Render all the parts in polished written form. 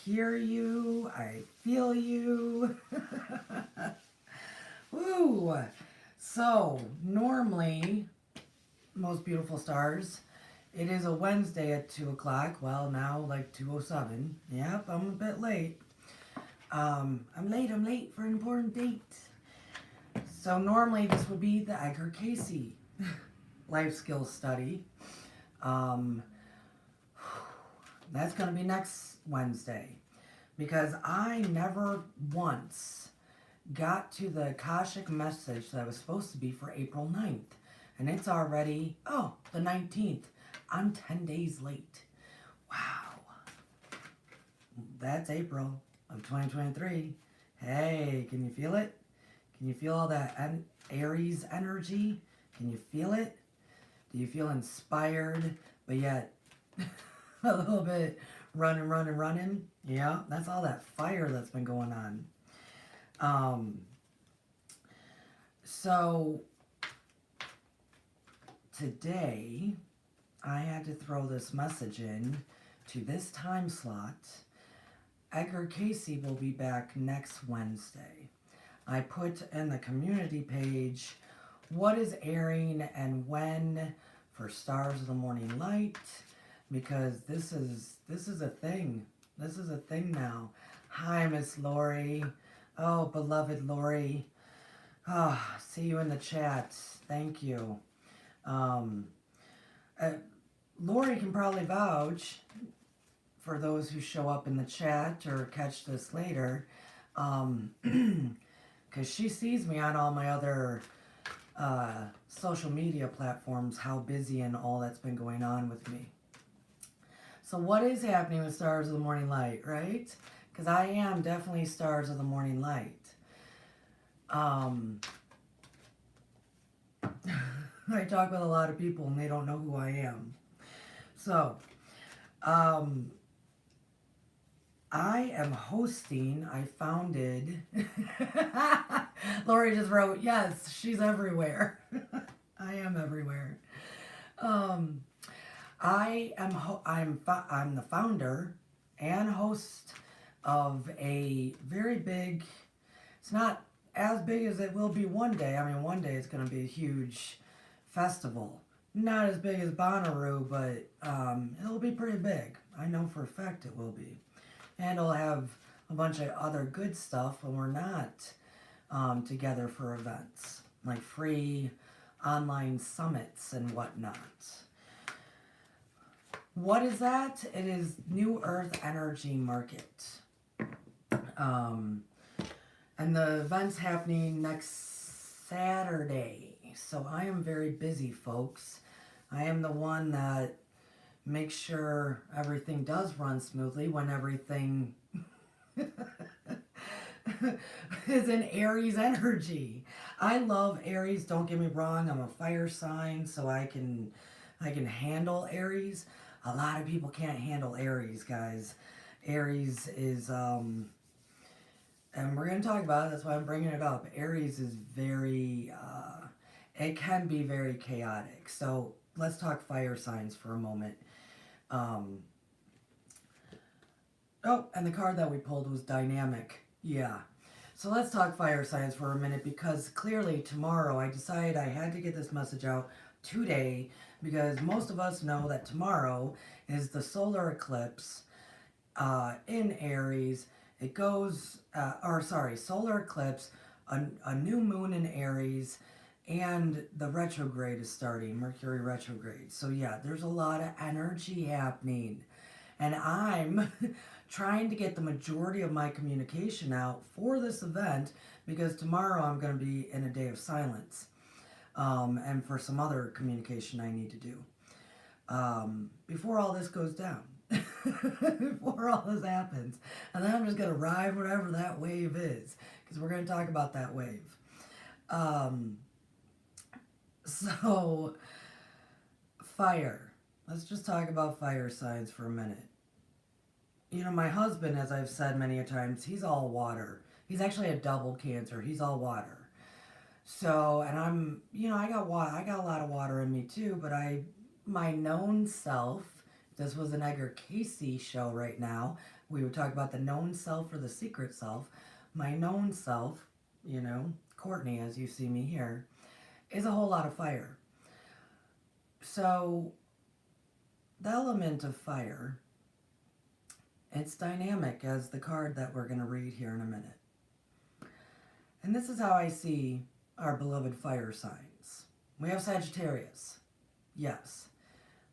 hear you. I feel you. Woo! So, normally, most beautiful stars, it is a Wednesday at 2 o'clock. Well, now like 2:07. Yep, I'm a bit late. I'm late for an important date. So normally this would be the Edgar Casey life skills study. Um, that's going to be next Wednesday because I never once got to the Akashic Message that was supposed to be for April 9th. And it's already, the 19th. I'm 10 days late. Wow. That's April of 2023. Hey, can you feel it? Can you feel all that Aries energy? Can you feel it? Do you feel inspired, but yet a little bit running? Yeah, that's all that fire that's been going on. So today I had to throw this message in to this time slot. Edgar Casey will be back next Wednesday. I put in the community page what is airing and when for Stars of the Morning Light, because this is a thing. This is a thing now. Hi, Miss Lori. Oh, beloved Lori. See you in the chat. Thank you. Lori can probably vouch for those who show up in the chat or catch this later, because she sees me on all my other social media platforms, how busy and all that's been going on with me. So what is happening with Stars of the Morning Light, right? Because I am definitely Stars of the Morning Light. I talk with a lot of people and they don't know who I am. So, I am hosting, I founded, Lori just wrote, yes, she's everywhere. I am everywhere. I'm the founder and host of a very big, it's not as big as it will be one day. I mean, one day it's going to be a huge festival. Not as big as Bonnaroo, but it'll be pretty big. I know for a fact it will be. And it'll have a bunch of other good stuff when we're not together for events, like free online summits and whatnot. What is that? It is New Earth Energy Market. And the event's happening next Saturday. So I am very busy, folks. I am the one that makes sure everything does run smoothly when everything is in Aries energy. I love Aries, don't get me wrong. I'm a fire sign, so I can handle Aries. A lot of people can't handle Aries, guys. Aries is and we're going to talk about it, that's why I'm bringing it up. Aries is very it can be very chaotic. So let's talk fire signs for a moment. And the card that we pulled was dynamic. Yeah. So let's talk fire signs for a minute, because clearly tomorrow I decided I had to get this message out today, because most of us know that tomorrow is the solar eclipse in Aries. It goes, solar eclipse, a new moon in Aries, and the retrograde is starting, Mercury retrograde. So yeah, there's a lot of energy happening. And I'm trying to get the majority of my communication out for this event, because tomorrow I'm going to be in a day of silence. And for some other communication I need to do. Before all this goes down. Before all this happens. And then I'm just going to ride whatever that wave is, because we're going to talk about that wave. So, fire. Let's just talk about fire signs for a minute. You know, my husband, as I've said many a times, he's all water. He's actually a double Cancer. He's all water. So, and I'm, I got water. I got a lot of water in me too, but my known self, this was an Edgar Casey show right now, We would talk about the known self or the secret self. My known self, Courtney, as you see me here, is a whole lot of fire. So, the element of fire, it's dynamic as the card that we're going to read here in a minute. And this is how I see our beloved fire signs. We have Sagittarius. Yes.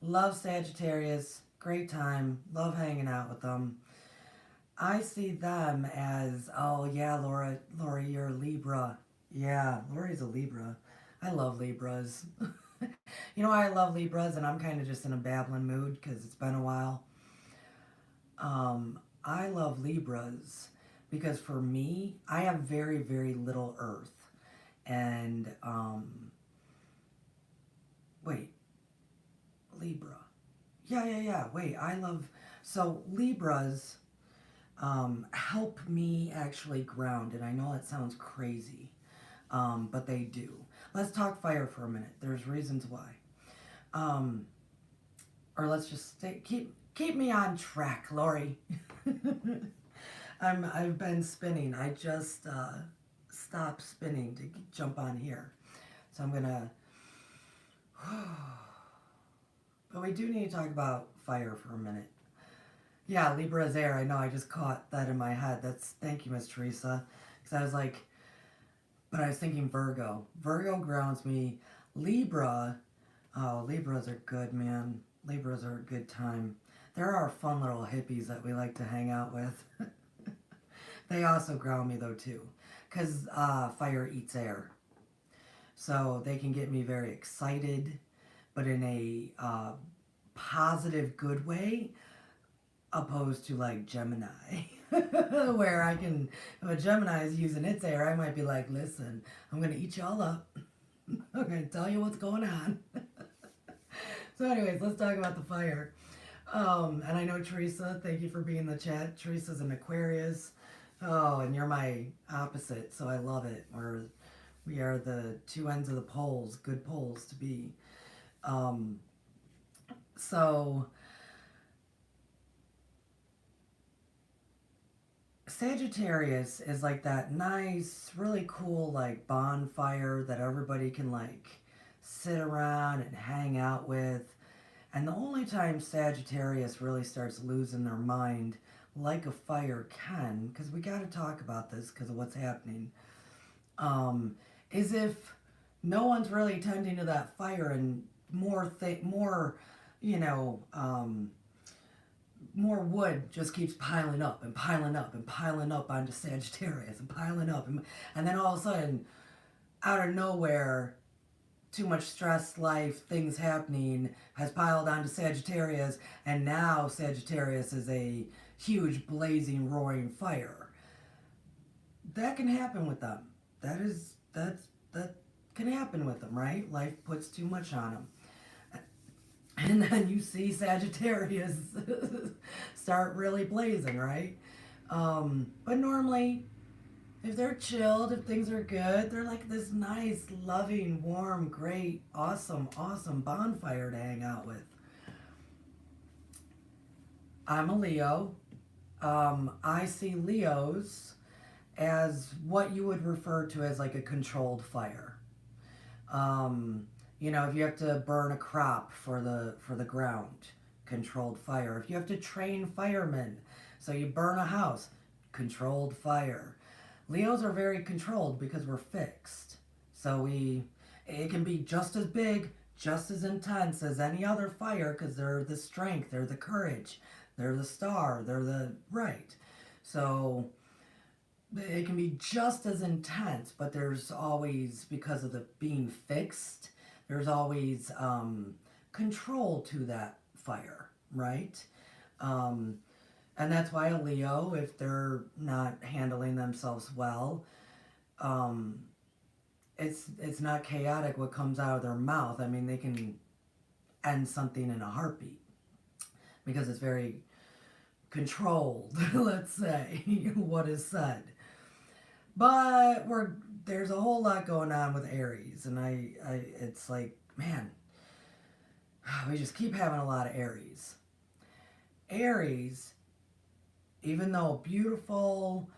Love Sagittarius. Great time. Love hanging out with them. I see them as, oh yeah, Laura, you're a Libra. Yeah, Lori's a Libra. I love Libras. I love Libras, and I'm kind of just in a babbling mood because it's been a while. I love Libras because for me, I have very, very little earth. And, wait, Libra. Yeah. Wait, so Libras help me actually ground, and I know that sounds crazy, but they do. Let's talk fire for a minute. There's reasons why. Or let's just keep me on track, Lori. I've been spinning. I just stopped spinning to jump on here. So I'm gonna but we do need to talk about fire for a minute. Yeah, Libra is air. I know, I just caught that in my head. Thank you, Miss Teresa. Because I was like, but I was thinking Virgo. Virgo grounds me. Libra, oh, Libras are good, man. Libras are a good time. There are fun little hippies that we like to hang out with. They also ground me though too. Because fire eats air. So they can get me very excited, but in a positive, good way, opposed to like Gemini. Where if a Gemini is using its air, I might be like, listen, I'm going to eat y'all up. I'm going to tell you what's going on. So anyways, let's talk about the fire. And I know Teresa, thank you for being in the chat. Teresa's an Aquarius. Oh, and you're my opposite, so I love it. We are the two ends of the poles, good poles to be. So Sagittarius is like that nice, really cool, like bonfire that everybody can like sit around and hang out with. And the only time Sagittarius really starts losing their mind, like a fire can, because we got to talk about this because of what's happening, is if no one's really tending to that fire and more wood just keeps piling up and piling up and piling up onto Sagittarius and piling up. And then all of a sudden, out of nowhere, too much stress, life, things happening has piled onto Sagittarius. And now Sagittarius is a huge, blazing, roaring fire. That can happen with them. That can happen with them, right? Life puts too much on them. And then you see Sagittarius start really blazing, right? But normally, if they're chilled, if things are good, they're like this nice, loving, warm, great, awesome bonfire to hang out with. I'm a Leo. I see Leos as what you would refer to as like a controlled fire. If you have to burn a crop for the ground, controlled fire. If you have to train firemen, so you burn a house, controlled fire. Leos are very controlled because we're fixed. So it can be just as big, just as intense as any other fire because they're the strength, they're the courage, they're the star, they're the right. So it can be just as intense, but there's always, because of the being fixed, there's always control to that fire, right? And that's why a Leo, if they're not handling themselves well, it's not chaotic what comes out of their mouth. I mean, they can end something in a heartbeat because it's very controlled, let's say, what is said. But there's a whole lot going on with Aries, and it's like, man, we just keep having a lot of Aries. Aries even though beautiful,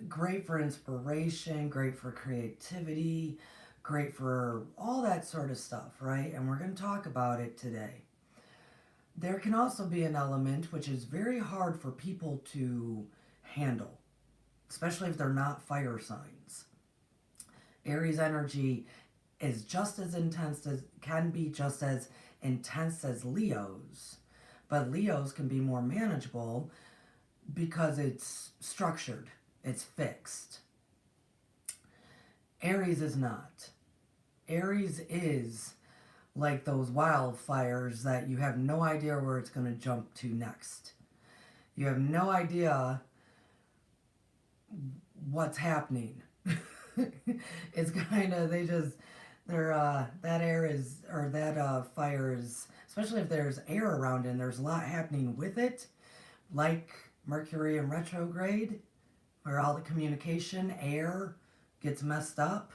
great for inspiration, great for creativity, great for all that sort of stuff, right? And we're going to talk about it today. There can also be an element which is very hard for people to handle, especially if they're not fire signs. Aries energy is just as intense as can be just as intense as Leo's, but Leo's can be more manageable because it's structured, it's fixed. Aries is not. Aries is like those wildfires that you have no idea where it's going to jump to next. You have no idea what's happening. It's kind of, that air is, or that fire is, especially if there's air around it and there's a lot happening with it, like Mercury in retrograde, where all the communication, air gets messed up,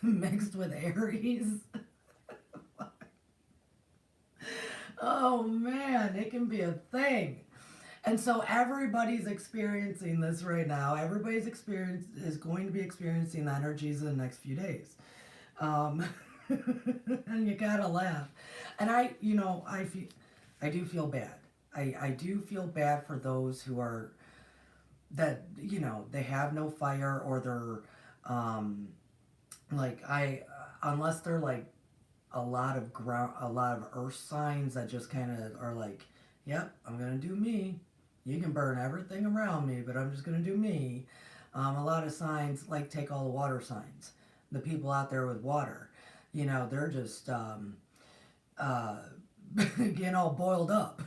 mixed with Aries. Oh man, it can be a thing. And so everybody's experiencing this right now. Everybody's experience is going to be experiencing the energies in the next few days. And you gotta laugh. And I do feel bad. I do feel bad for those who are, that, they have no fire, or they're, unless they're like a lot of earth signs that just kind of are like, yep, I'm gonna do me. You can burn everything around me, but I'm just gonna do me. A lot of signs, like take all the water signs, the people out there with water, they're just getting all boiled up.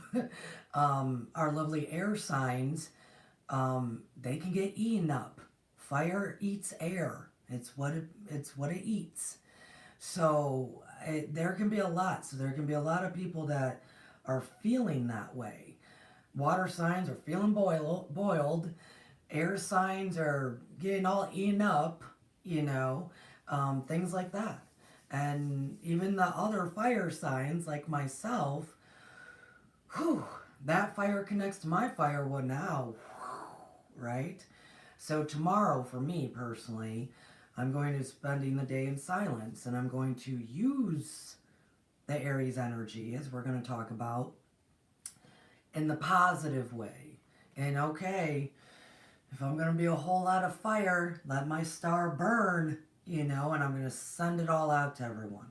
Our lovely air signs, they can get eaten up. Fire eats air. It's what it eats. So there can be a lot. So there can be a lot of people that are feeling that way. Water signs are feeling boiled. Air signs are getting all eaten up, things like that. And even the other fire signs, like myself, that fire connects to my firewood now, right? So tomorrow, for me personally, I'm going to be spending the day in silence, and I'm going to use the Aries energy, as we're going to talk about, in the positive way. And okay, if I'm going to be a whole lot of fire, let my star burn, and I'm going to send it all out to everyone.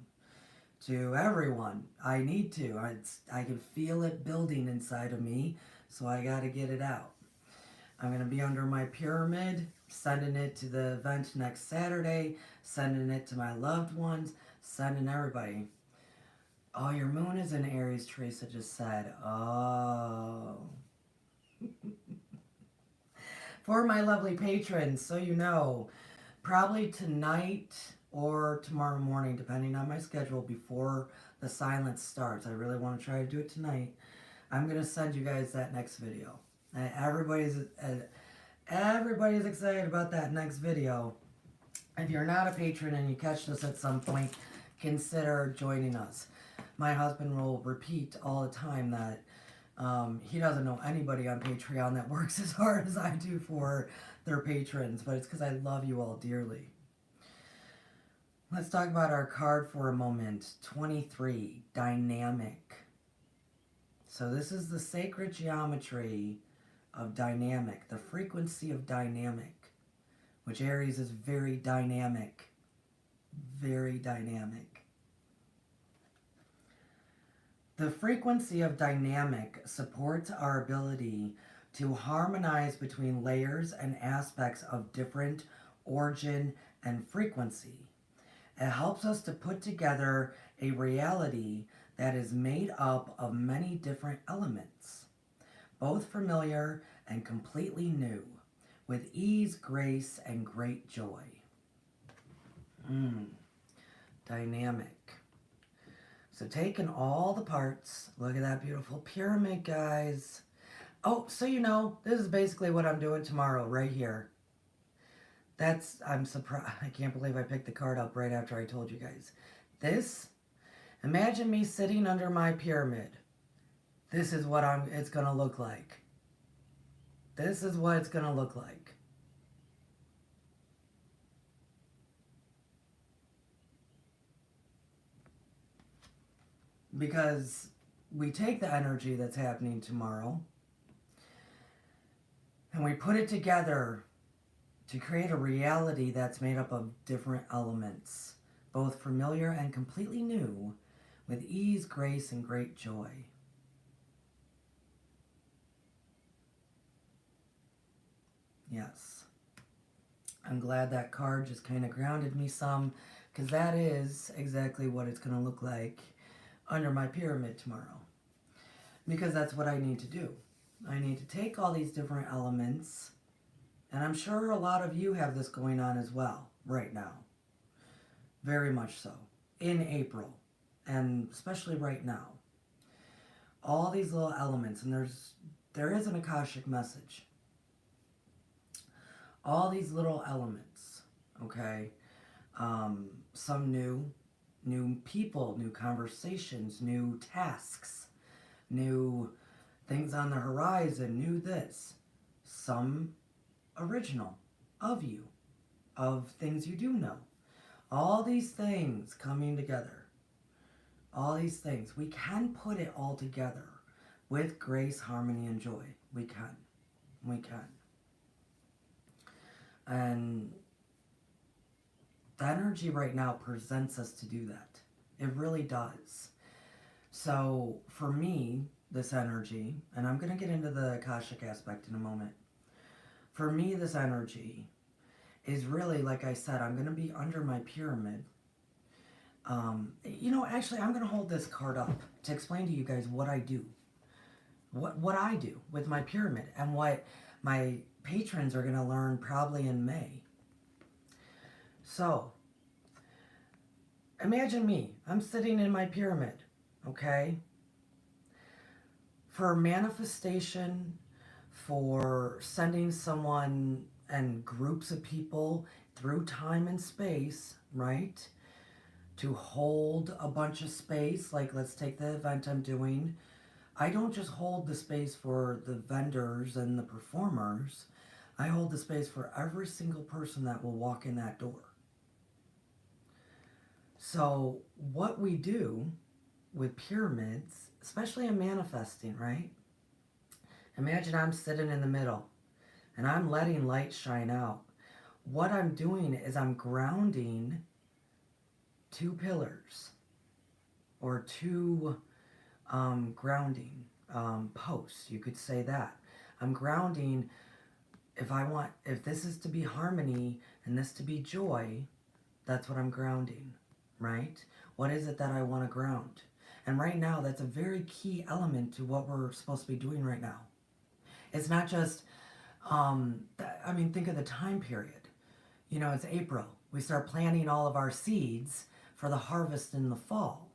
To everyone. I need to. I can feel it building inside of me, so I got to get it out. I'm going to be under my pyramid, sending it to the event next Saturday, sending it to my loved ones, sending everybody. Oh, your moon is in Aries, Teresa just said. Oh. For my lovely patrons, so you know, probably tonight or tomorrow morning, depending on my schedule, before the silence starts. I really want to try to do it tonight. I'm going to send you guys that next video. Everybody's excited about that next video. If you're not a patron and you catch this at some point, consider joining us. My husband will repeat all the time that he doesn't know anybody on Patreon that works as hard as I do for their patrons, but it's because I love you all dearly. Let's talk about our card for a moment. 23, dynamic. So this is the sacred geometry of dynamic, the frequency of dynamic, which Aries is very dynamic. Very dynamic. The frequency of dynamic supports our ability to harmonize between layers and aspects of different origin and frequency. It helps us to put together a reality that is made up of many different elements, both familiar and completely new, with ease, grace, and great joy. Dynamic. So taking all the parts, look at that beautiful pyramid, guys. Oh, so you know, this is basically what I'm doing tomorrow, right here. I'm surprised. I can't believe I picked the card up right after I told you guys. Imagine me sitting under my pyramid. This is what it's going to look like. This is what it's going to look like. Because we take the energy that's happening tomorrow and we put it together to create a reality that's made up of different elements, both familiar and completely new, with ease, grace, and great joy. Yes. I'm glad that card just kind of grounded me some, because that is exactly what it's going to look like under my pyramid tomorrow. Because that's what I need to do. I need to take all these different elements, and I'm sure a lot of you have this going on as well right now. Very much so. In April, and especially right now. All these little elements, and there is an Akashic message. All these little elements, okay? Some new people, new conversations, new tasks, new things on the horizon, new this. Some original of you, of things you do know. All these things coming together. All these things. We can put it all together with grace, harmony, and joy. We can. We can. And the energy right now presents us to do that. It really does. So for me, this energy, and I'm going to get into the Akashic aspect in a moment. For me, this energy is really, like I said, I'm going to be under my pyramid. Actually, I'm going to hold this card up to explain to you guys what I do. What I do with my pyramid, and what my patrons are going to learn probably in May. So, imagine me. I'm sitting in my pyramid, okay? For manifestation, for sending someone and groups of people through time and space, right? To hold a bunch of space, like let's take the event I'm doing. I don't just hold the space for the vendors and the performers. I hold the space for every single person that will walk in that door. So what we do with pyramids, especially in manifesting, right? Imagine I'm sitting in the middle and I'm letting light shine out. What I'm doing is I'm grounding two pillars, or two grounding posts, you could say that. I'm grounding, if this is to be harmony and this to be joy, that's what I'm grounding, right? What is it that I want to ground? And right now, that's a very key element to what we're supposed to be doing right now. It's not just, think of the time period. It's April. We start planting all of our seeds for the harvest in the fall.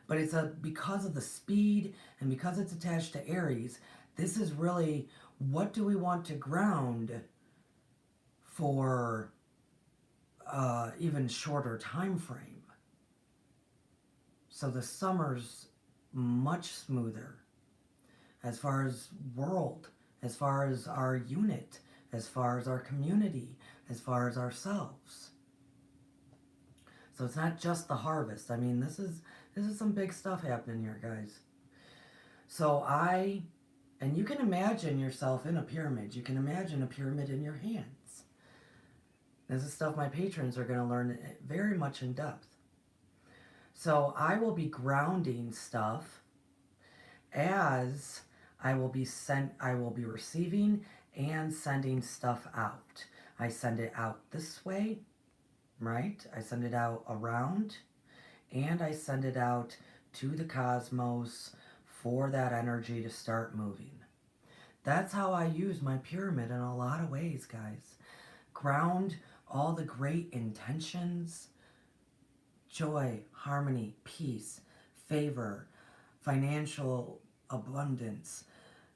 But it's because of the speed and because it's attached to Aries, this is really, what do we want to ground for even shorter time frame? So the summer's much smoother as far as world, as far as our unit, as far as our community, as far as ourselves. So it's not just the harvest. This is some big stuff happening here, guys. So and you can imagine yourself in a pyramid. You can imagine a pyramid in your hands. This is stuff my patrons are going to learn very much in depth. So I will be grounding stuff as I will be receiving and sending stuff out. I send it out this way, right? I send it out around, and I send it out to the cosmos for that energy to start moving. That's how I use my pyramid in a lot of ways, guys. Ground all the great intentions, joy, harmony, peace, favor, financial abundance,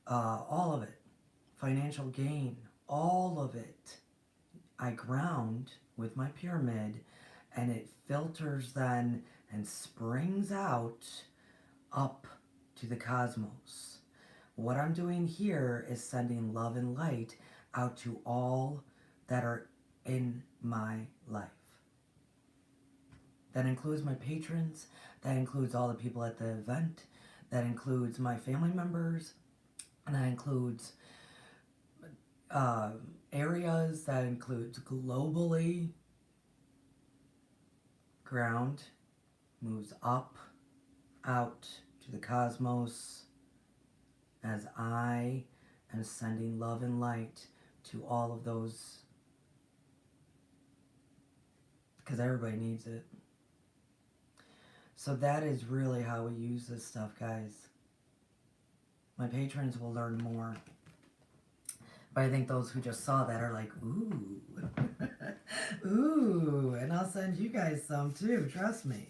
all of it, financial gain, all of it. I ground with my pyramid, and it filters then and springs out up to the cosmos, What I'm doing here is sending love and light out to all that are in my life. That includes my patrons, that includes all the people at the event, that includes my family members, and that includes areas, that includes globally. Ground moves up, out to the cosmos as I am sending love and light to all of those, because everybody needs it. So that is really how we use this stuff, guys. My patrons will learn more. But I think those who just saw that are like, ooh. Ooh. And I'll send you guys some too, trust me.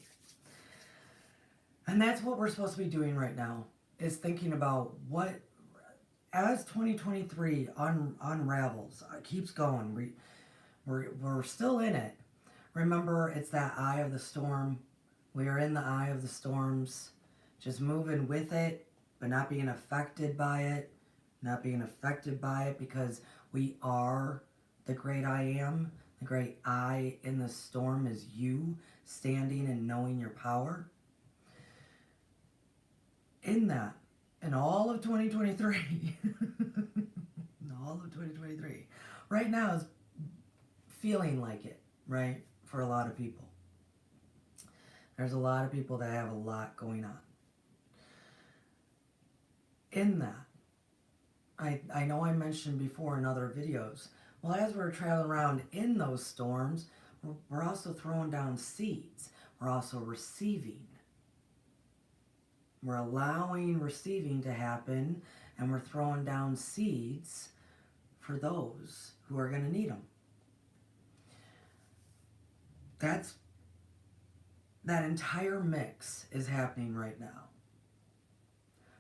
And that's what we're supposed to be doing right now, is thinking about what, as 2023 unravels, keeps going, we're still in it. Remember, it's that eye of the storm. We are in the eye of the storms, just moving with it, but not being affected by it. Not being affected by it, because we are the great I am. The great I in the storm is you, standing and knowing your power. In that, in all of 2023, in all of 2023, right now is feeling like it, right? For a lot of people. There's a lot of people that have a lot going on. In that, I know I mentioned before in other videos, well, as we're traveling around in those storms, we're also throwing down seeds. We're also receiving. We're allowing receiving to happen, and we're throwing down seeds for those who are going to need them. That entire mix is happening right now.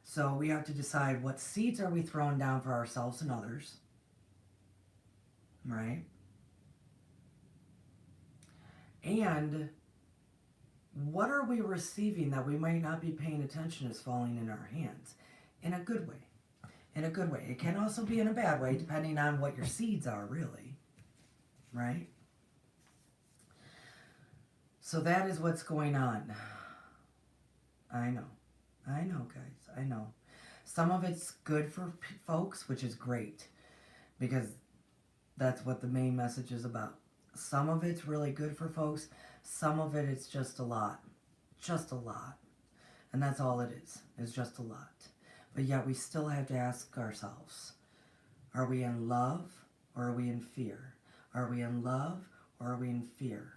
So we have to decide, what seeds are we throwing down for ourselves and others, right? And what are we receiving that we might not be paying attention is falling in our hands, in a good way. In a good way. It can also be in a bad way, depending on what your seeds are, really, right? So that is what's going on. I know, guys, I know. Some of it's good for folks, which is great, because that's what the main message is about. Some of it's really good for folks. Some of it, it's just a lot. Just a lot. And that's all it is just a lot. But yet we still have to ask ourselves, are we in love or are we in fear? Are we in love or are we in fear?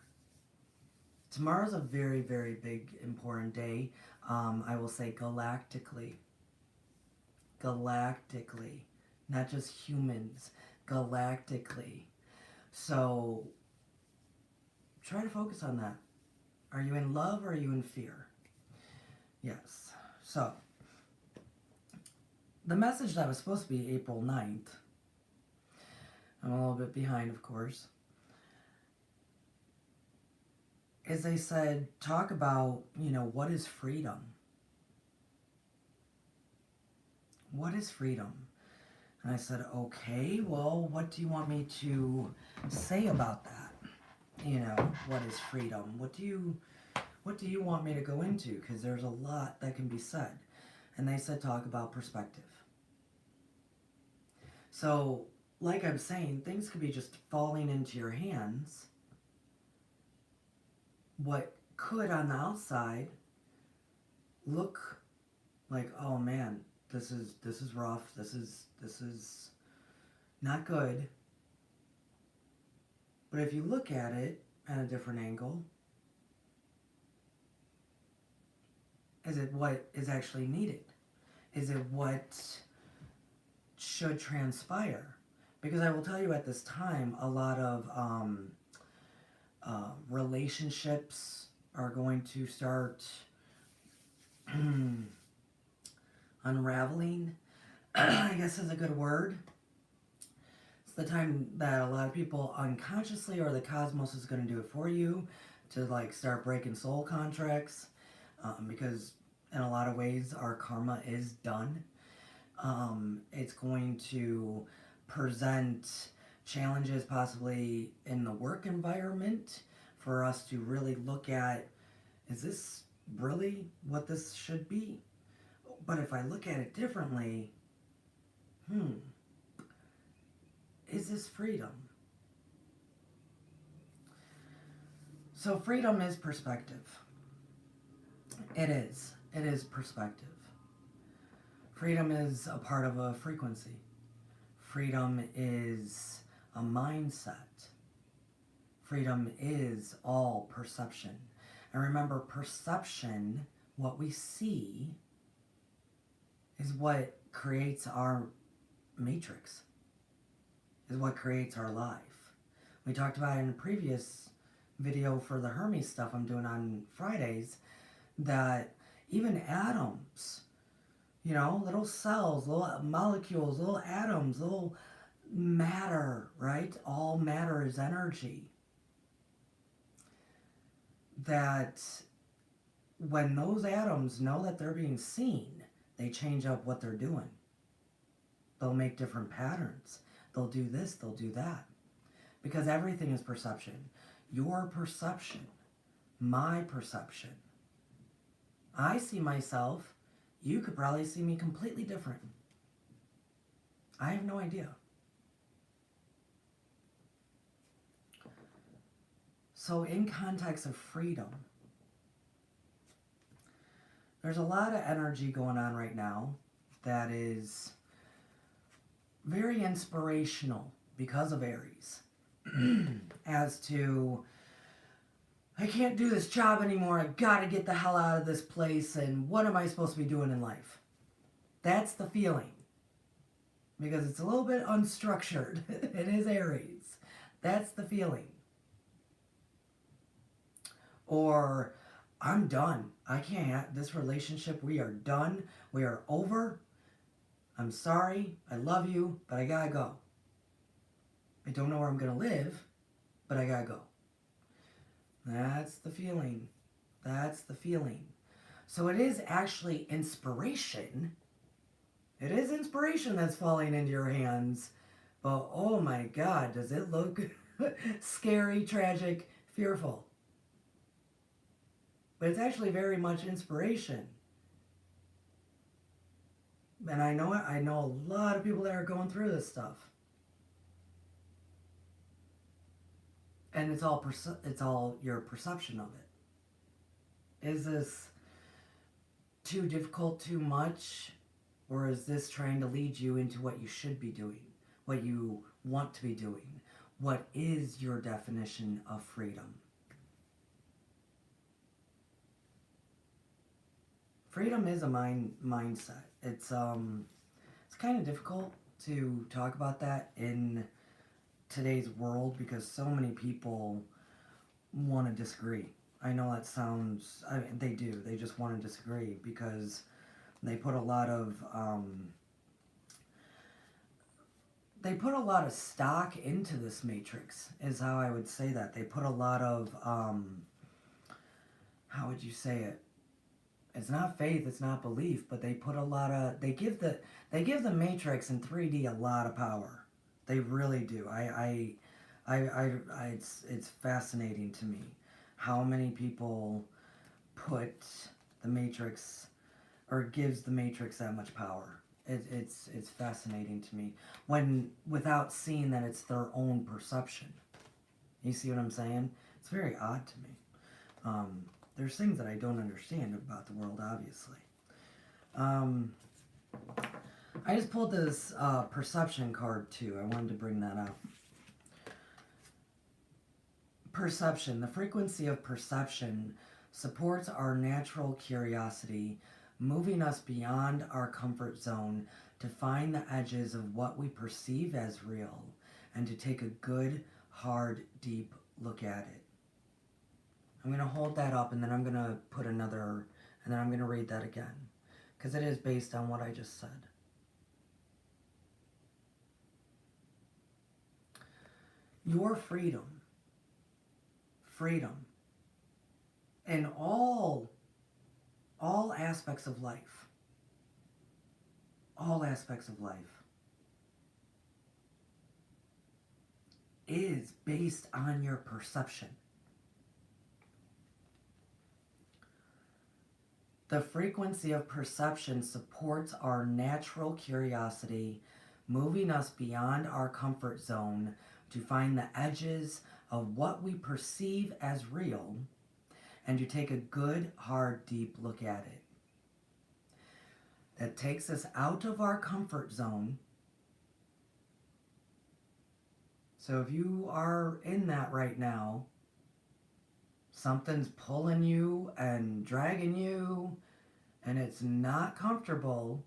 Tomorrow's a very, very big, important day. I will say galactically. Galactically. Not just humans. Galactically. So, try to focus on that. Are you in love or are you in fear? Yes. So, the message that was supposed to be April 9th, I'm a little bit behind, of course, is they said, talk about, what is freedom? What is freedom? And I said, okay, well, what do you want me to say about that? What is freedom? What do you want me to go into? Because there's a lot that can be said. And they said, talk about perspective. So, like I'm saying, things could be just falling into your hands. What could on the outside look like, oh man, this is rough, this is not good. But if you look at it at a different angle, is it what is actually needed? Is it what should transpire? Because I will tell you, at this time, a lot of relationships are going to start unraveling, I guess is a good word. It's the time that a lot of people unconsciously, or the cosmos is going to do it for you, to start breaking soul contracts, because in a lot of ways our karma is done. It's going to present challenges possibly in the work environment for us to really look at, is this really what this should be? But if I look at it differently, is this freedom? So freedom is perspective. It is. It is perspective. Freedom is a part of a frequency. Freedom is a mindset. Freedom is all perception. And remember, perception, what we see, is what creates our matrix, is what creates our life. We talked about it in a previous video for the Hermes stuff I'm doing on Fridays, that even atoms, you know, little cells, little molecules, little atoms, little matter, right? All matter is energy. That when those atoms know that they're being seen, they change up what they're doing. They'll make different patterns. They'll do this, they'll do that. Because everything is perception. Your perception, my perception. I see myself, you could probably see me completely different. I have no idea. So in context of freedom, there's a lot of energy going on right now that is very inspirational because of Aries. As to, I can't do this job anymore, I gotta get the hell out of this place, and what am I supposed to be doing in life? That's the feeling. Because it's a little bit unstructured. It is Aries. That's the feeling. Or, I'm done. I can't have this relationship. We are done. We are over. I'm sorry. I love you, but I gotta go. I don't know where I'm gonna live, but I gotta go. That's the feeling. That's the feeling. So it is actually inspiration. It is inspiration that's falling into your hands. But oh my God, does it look scary, tragic, fearful? But it's actually very much inspiration. And I know it. I know a lot of people that are going through this stuff. And it's all your perception of it. Is this too difficult, too much? Or is this trying to lead you into what you should be doing? What you want to be doing? What is your definition of freedom? Freedom is a mindset. It's kind of difficult to talk about that in today's world because so many people want to disagree. I know that sounds, they do. They just want to disagree because they put a lot of stock into this matrix, is how I would say that. They put a lot of how would you say it? It's not faith, it's not belief, but they put a lot of, they give the matrix in 3D a lot of power. They really do. It's fascinating to me how many people put the matrix, or gives the matrix that much power. It's fascinating to me without seeing that it's their own perception. You see what I'm saying? It's very odd to me. There's things that I don't understand about the world, obviously. I just pulled this perception card too. I wanted to bring that up. Perception. The frequency of perception supports our natural curiosity, moving us beyond our comfort zone to find the edges of what we perceive as real and to take a good, hard, deep look at it. I'm going to hold that up and then I'm going to put another, and then I'm going to read that again because it is based on what I just said. Your freedom in all aspects of life, all aspects of life, is based on your perception. The frequency of perception supports our natural curiosity, moving us beyond our comfort zone to find the edges of what we perceive as real and to take a good, hard, deep look at it. That takes us out of our comfort zone. So if you are in that right now, something's pulling you and dragging you, and it's not comfortable,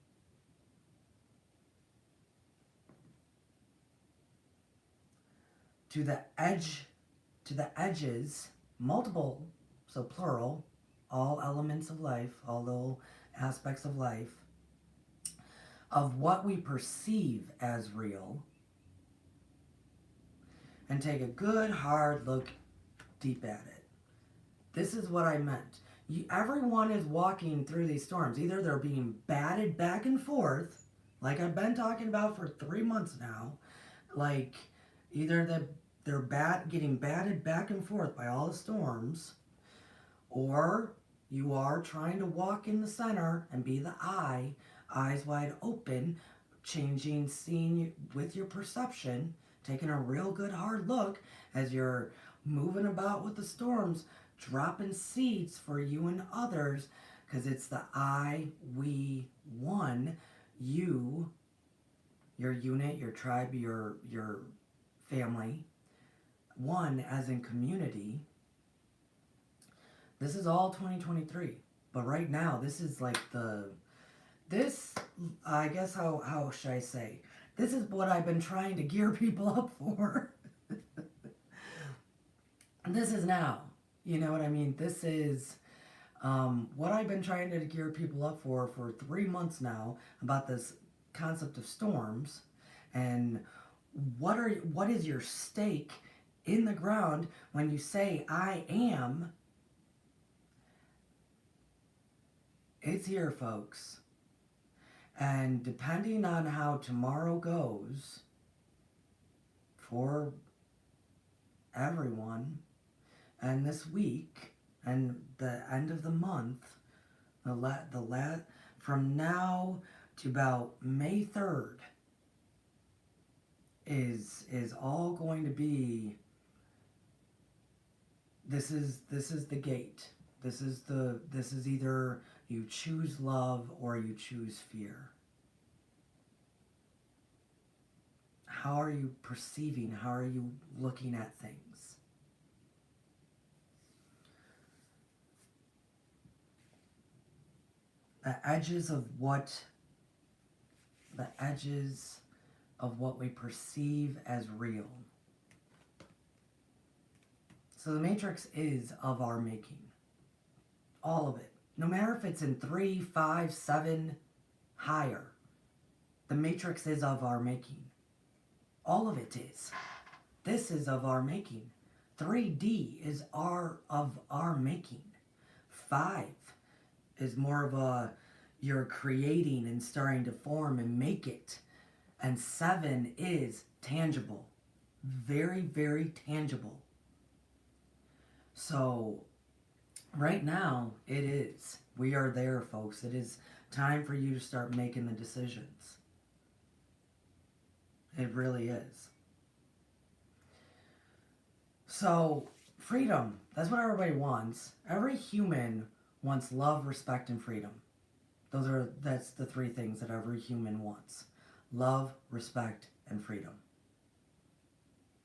to the edges, multiple, so plural, all elements of life, all little aspects of life, of what we perceive as real, and take a good hard look deep at it. This is what I meant. Everyone is walking through these storms. Either they're being batted back and forth, like I've been talking about for 3 months now, like either they're getting batted back and forth by all the storms, or you are trying to walk in the center and be the eyes wide open, changing, seeing with your perception, taking a real good hard look as you're moving about with the storms, dropping seeds for you and others, because it's the I, we, one, you, your unit, your tribe, your family, one as in community. This is all 2023, but right now this is like I guess how should I say, this is what I've been trying to gear people up for. This is now, you know what I mean? This is what I've been trying to gear people up for 3 months now, about this concept of storms, and what is your stake in the ground when you say I am. It's here, folks. And depending on how tomorrow goes for everyone, and this week, and the end of the month, from now to about May 3rd is all going to be, this is the gate. This is either you choose love or you choose fear. How are you perceiving? How are you looking at things? The edges of what we perceive as real. So the matrix is of our making. All of it. No matter if it's in 3, 5, 7, higher. The matrix is of our making. All of it is. This is of our making. 3D is of our making. 5 is more of you're creating and starting to form and make it. And 7 is tangible. Very, very tangible. So right now, it is. We are there, folks. It is time for you to start making the decisions. It really is. So, freedom. That's what everybody wants. Every human wants love, respect, and freedom. That's the 3 things that every human wants. Love, respect, and freedom.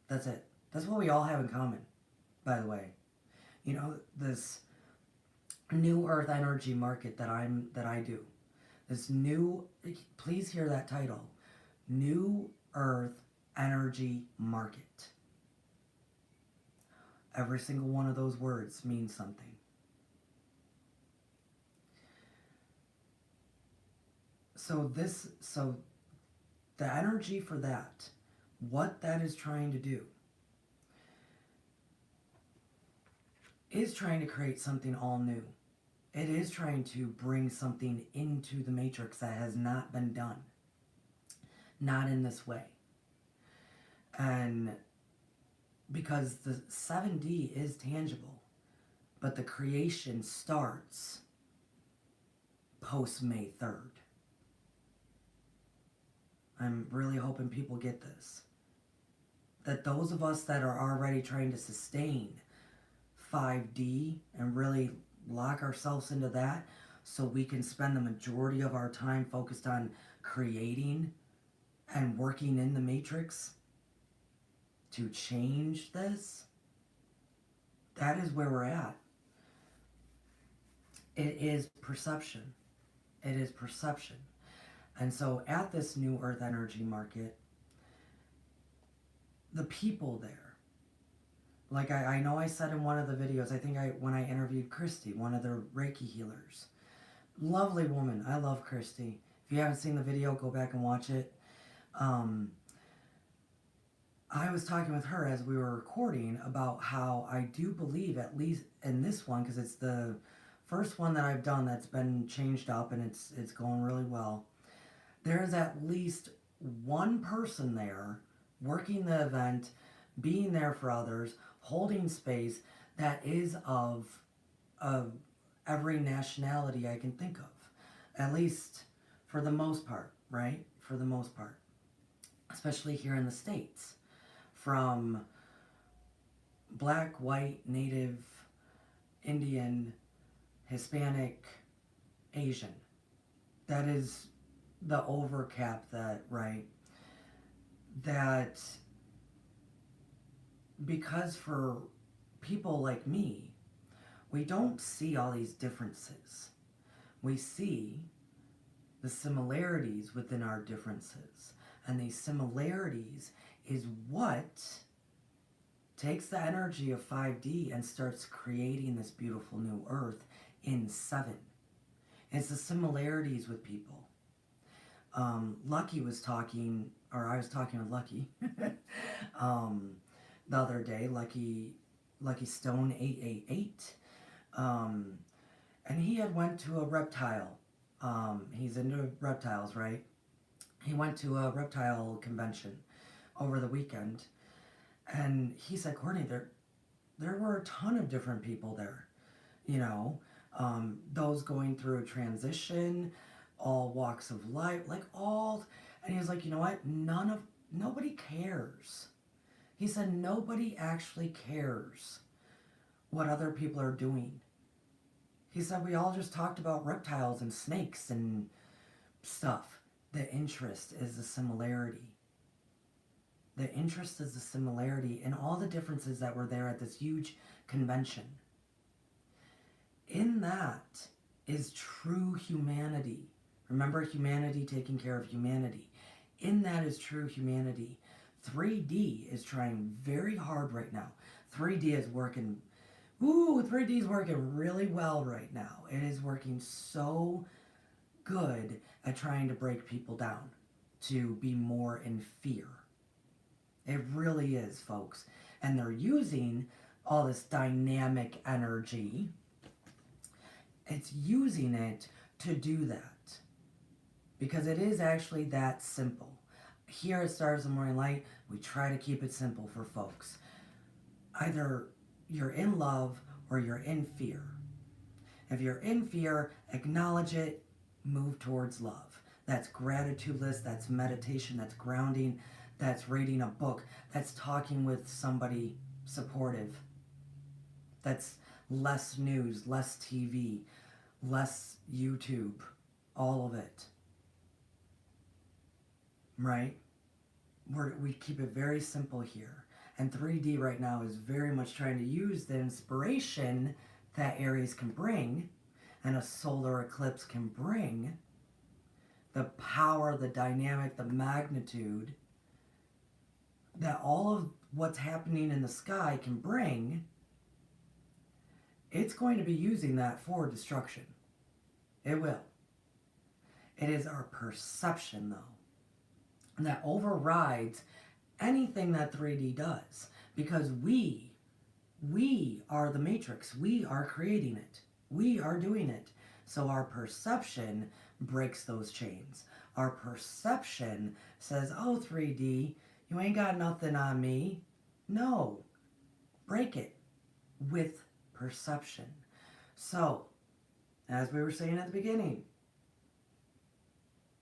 That's it. That's what we all have in common, by the way. You know, this new earth energy market that I do. This new, please hear that title. New earth energy market. Every single one of those words means something. So the energy for that, what that is trying to do, is trying to create something all new. It is trying to bring something into the matrix that has not been done. not in this way. And because the 7D is tangible, but the creation starts post May 3rd. I'm really hoping people get this. That those of us that are already trying to sustain 5D and really lock ourselves into that so we can spend the majority of our time focused on creating and working in the matrix to change this, that is where we're at. It is perception. It is perception. And so at this new earth energy market, the people there, like I know I said in one of the videos, I think when I interviewed Christy, one of the Reiki healers, lovely woman. I love Christy. If you haven't seen the video, go back and watch it. I was talking with her as we were recording about how I do believe, at least in this one, because it's the first one that I've done that's been changed up and it's going really well. There's at least one person there working the event, being there for others, holding space that is of every nationality I can think of. At least for the most part, right? For the most part. Especially here in the States. From black, white, native, Indian, Hispanic, Asian. That is the overcap that, right? That because for people like me, we don't see all these differences. We see the similarities within our differences. And these similarities is what takes the energy of 5D and starts creating this beautiful new earth in 7. It's the similarities with people. Lucky was talking, or I was talking with Lucky the other day, Lucky Stone 888, and he had went to a reptile. He's into reptiles, right? He went to a reptile convention over the weekend, and he said, Courtney, there were a ton of different people there, you know, those going through a transition, all walks of life, like all, and he was like, you know what, nobody cares. He said, nobody actually cares what other people are doing. He said, we all just talked about reptiles and snakes and stuff. The interest is the similarity. The interest is the similarity in all the differences that were there at this huge convention. In that is true humanity. Remember, humanity taking care of humanity. In that is true humanity. 3D is trying very hard right now. 3D is working, 3D is working really well right now. It is working so good at trying to break people down, to be more in fear. It really is, folks. And they're using all this dynamic energy. It's using it to do that. Because it is actually that simple. Here at Stars of Morning Light, we try to keep it simple for folks. Either you're in love or you're in fear. If you're in fear, acknowledge it, move towards love. That's gratitude list, that's meditation, that's grounding, that's reading a book, that's talking with somebody supportive. That's less news, less TV, less YouTube, all of it. Right? We keep it very simple here. And 3D right now is very much trying to use the inspiration that Aries can bring and a solar eclipse can bring, the power, the dynamic, the magnitude that all of what's happening in the sky can bring. It's going to be using that for destruction. It will. It is our perception, though, that overrides anything that 3D does, because we are the matrix. We are creating it. We are doing it. So our perception breaks those chains. Our perception says, oh, 3D, you ain't got nothing on me. No, break it with perception. So, as we were saying at the beginning,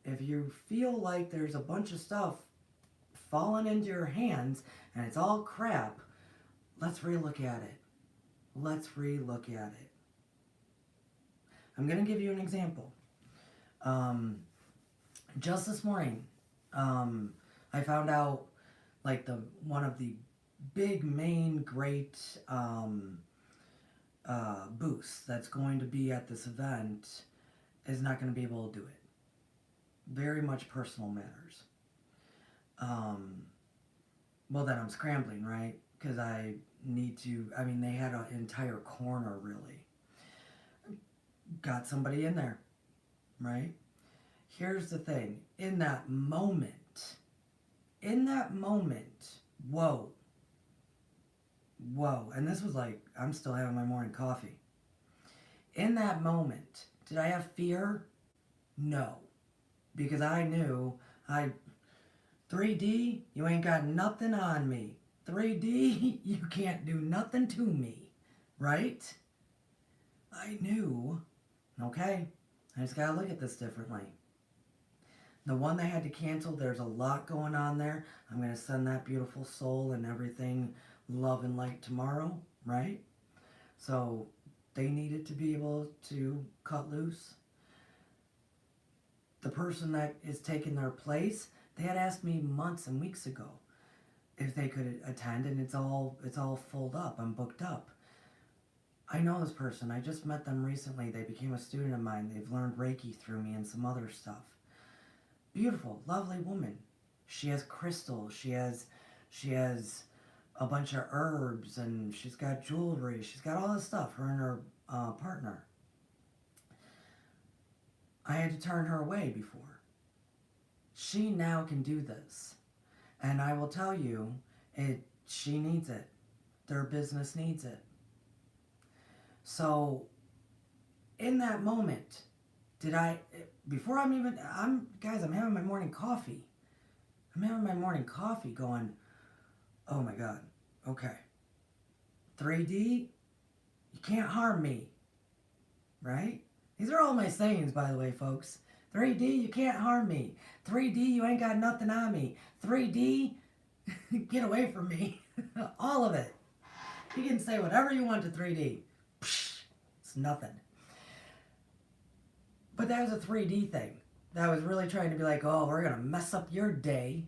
if you feel like there's a bunch of stuff falling into your hands and it's all crap, let's relook at it. Let's relook at it. I'm going to give you an example. Just this morning, I found out like one of the big main great booths that's going to be at this event is not going to be able to do it. Very much personal matters. Well, then I'm scrambling, right? Because I need to, they had an entire corner, really. Got somebody in there, right? Here's the thing. In that moment, whoa, and this was like, I'm still having my morning coffee. In that moment, did I have fear? No. Because I knew 3D, you ain't got nothing on me. 3D, you can't do nothing to me, right? I knew, okay, I just gotta look at this differently. The one they had to cancel, there's a lot going on there. I'm gonna send that beautiful soul and everything love and light tomorrow, right? So they needed to be able to cut loose. The person that is taking their place, they had asked me months and weeks ago if they could attend, and it's all filled up. I'm booked up. I know this person. I just met them recently. They became a student of mine. They've learned Reiki through me and some other stuff. Beautiful, lovely woman. She has crystals. She has a bunch of herbs, and she's got jewelry. She's got all this stuff, her and her partner. I had to turn her away before. She now can do this. And I will tell you, she needs it. Their business needs it. So, in that moment, guys, I'm having my morning coffee. I'm having my morning coffee going, oh my God, okay. 3D, you can't harm me, right? These are all my sayings, by the way, folks. 3D, you can't harm me. 3D, you ain't got nothing on me. 3D, get away from me. All of it. You can say whatever you want to 3D. Psh, it's nothing. But that was a 3D thing. That was really trying to be like, oh, we're going to mess up your day.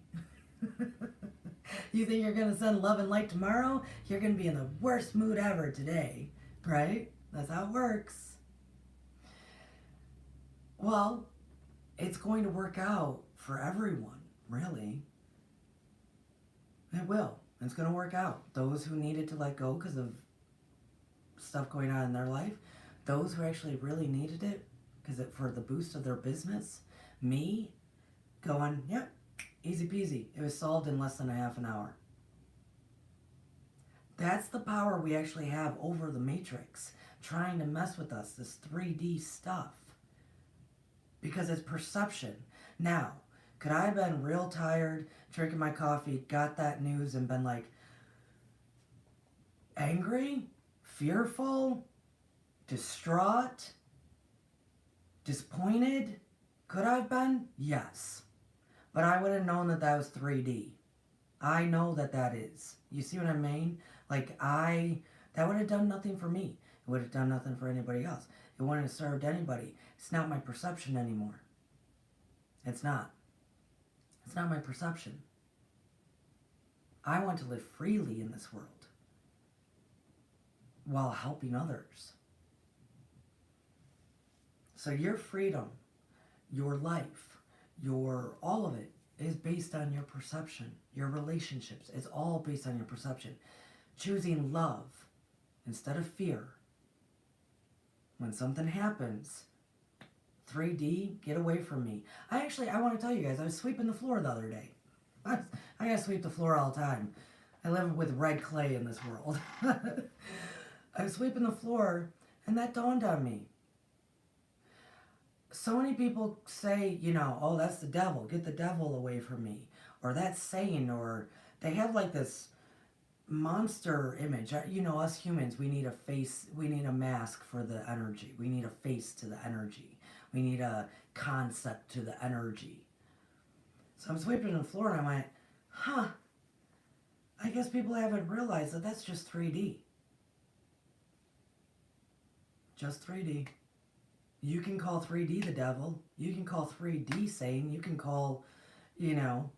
You think you're going to send love and light tomorrow? You're going to be in the worst mood ever today. Right? That's how it works. Well, it's going to work out for everyone, really. It will. It's going to work out. Those who needed to let go because of stuff going on in their life, those who actually really needed it for the boost of their business, me going, yep, easy peasy. It was solved in less than a half an hour. That's the power we actually have over the matrix, trying to mess with us, this 3D stuff. Because it's perception. Now, could I have been real tired, drinking my coffee, got that news, and been like, angry, fearful, distraught, disappointed? Could I have been? Yes. But I would have known that was 3D. I know that is. You see what I mean? Like, that would have done nothing for me. It would have done nothing for anybody else. It wouldn't have served anybody. It's not my perception anymore. It's not. It's not my perception. I want to live freely in this world while helping others. So your freedom, your life, all of it is based on your perception. Your relationships, it's all based on your perception. Choosing love instead of fear. When something happens, 3D, get away from me. I want to tell you guys, I was sweeping the floor the other day. I gotta sweep the floor all the time. I live with red clay in this world. I was sweeping the floor, and that dawned on me. so many people say, you know, oh, that's the devil. Get the devil away from me. Or that's Satan. Or they have like this monster image. You know, us humans, we need a face, we need a mask for the energy. We need a face to the energy. We need a concept to the energy. So I'm sweeping the floor and I went, huh, I guess people haven't realized that that's just 3D. Just 3D. You can call 3D the devil. You can call 3D Satan. You can call, you know,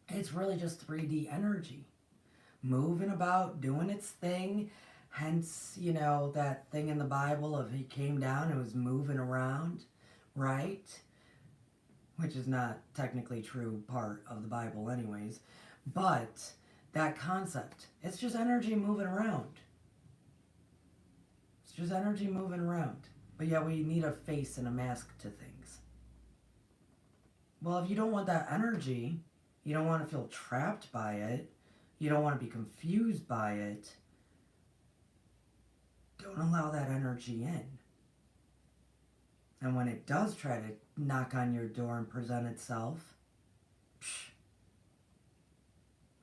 it's really just 3D energy. Moving about, doing its thing. Hence, you know, that thing in the Bible of he came down and was moving around, right? Which is not technically true part of the Bible anyways. But that concept, it's just energy moving around. It's just energy moving around. But yeah, we need a face and a mask to things. Well, if you don't want that energy, you don't want to feel trapped by it, you don't want to be confused by it, don't allow that energy in. And when it does try to knock on your door and present itself,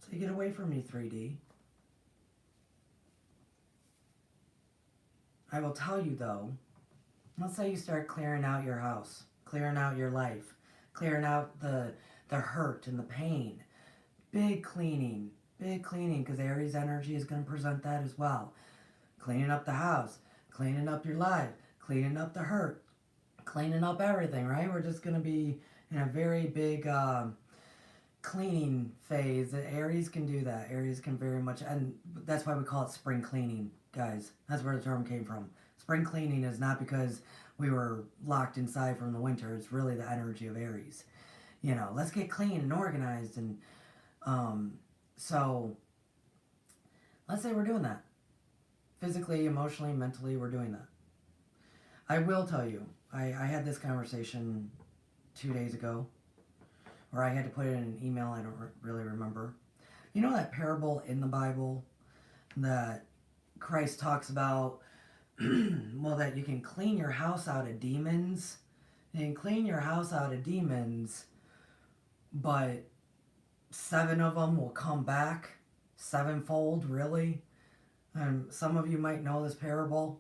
say, get away from me, 3D. I will tell you though, let's say you start clearing out your house, clearing out your life, clearing out the hurt and the pain. Big cleaning, because Aries energy is going to present that as well. Cleaning up the house, cleaning up your life, cleaning up the hurt, cleaning up everything, right? We're just going to be in a very big cleaning phase. Aries can do that. Aries can very much, and that's why we call it spring cleaning, guys. That's where the term came from. Spring cleaning is not because we were locked inside from the winter. It's really the energy of Aries. You know, let's get clean and organized. And so let's say we're doing that. Physically, emotionally, mentally, we're doing that. I will tell you, I had this conversation 2 days ago, or I had to put it in an email, I don't really remember. You know that parable in the Bible that Christ talks about, well, that you can clean your house out of demons? You can clean your house out of demons, but 7 of them will come back sevenfold, really? Some of you might know this parable.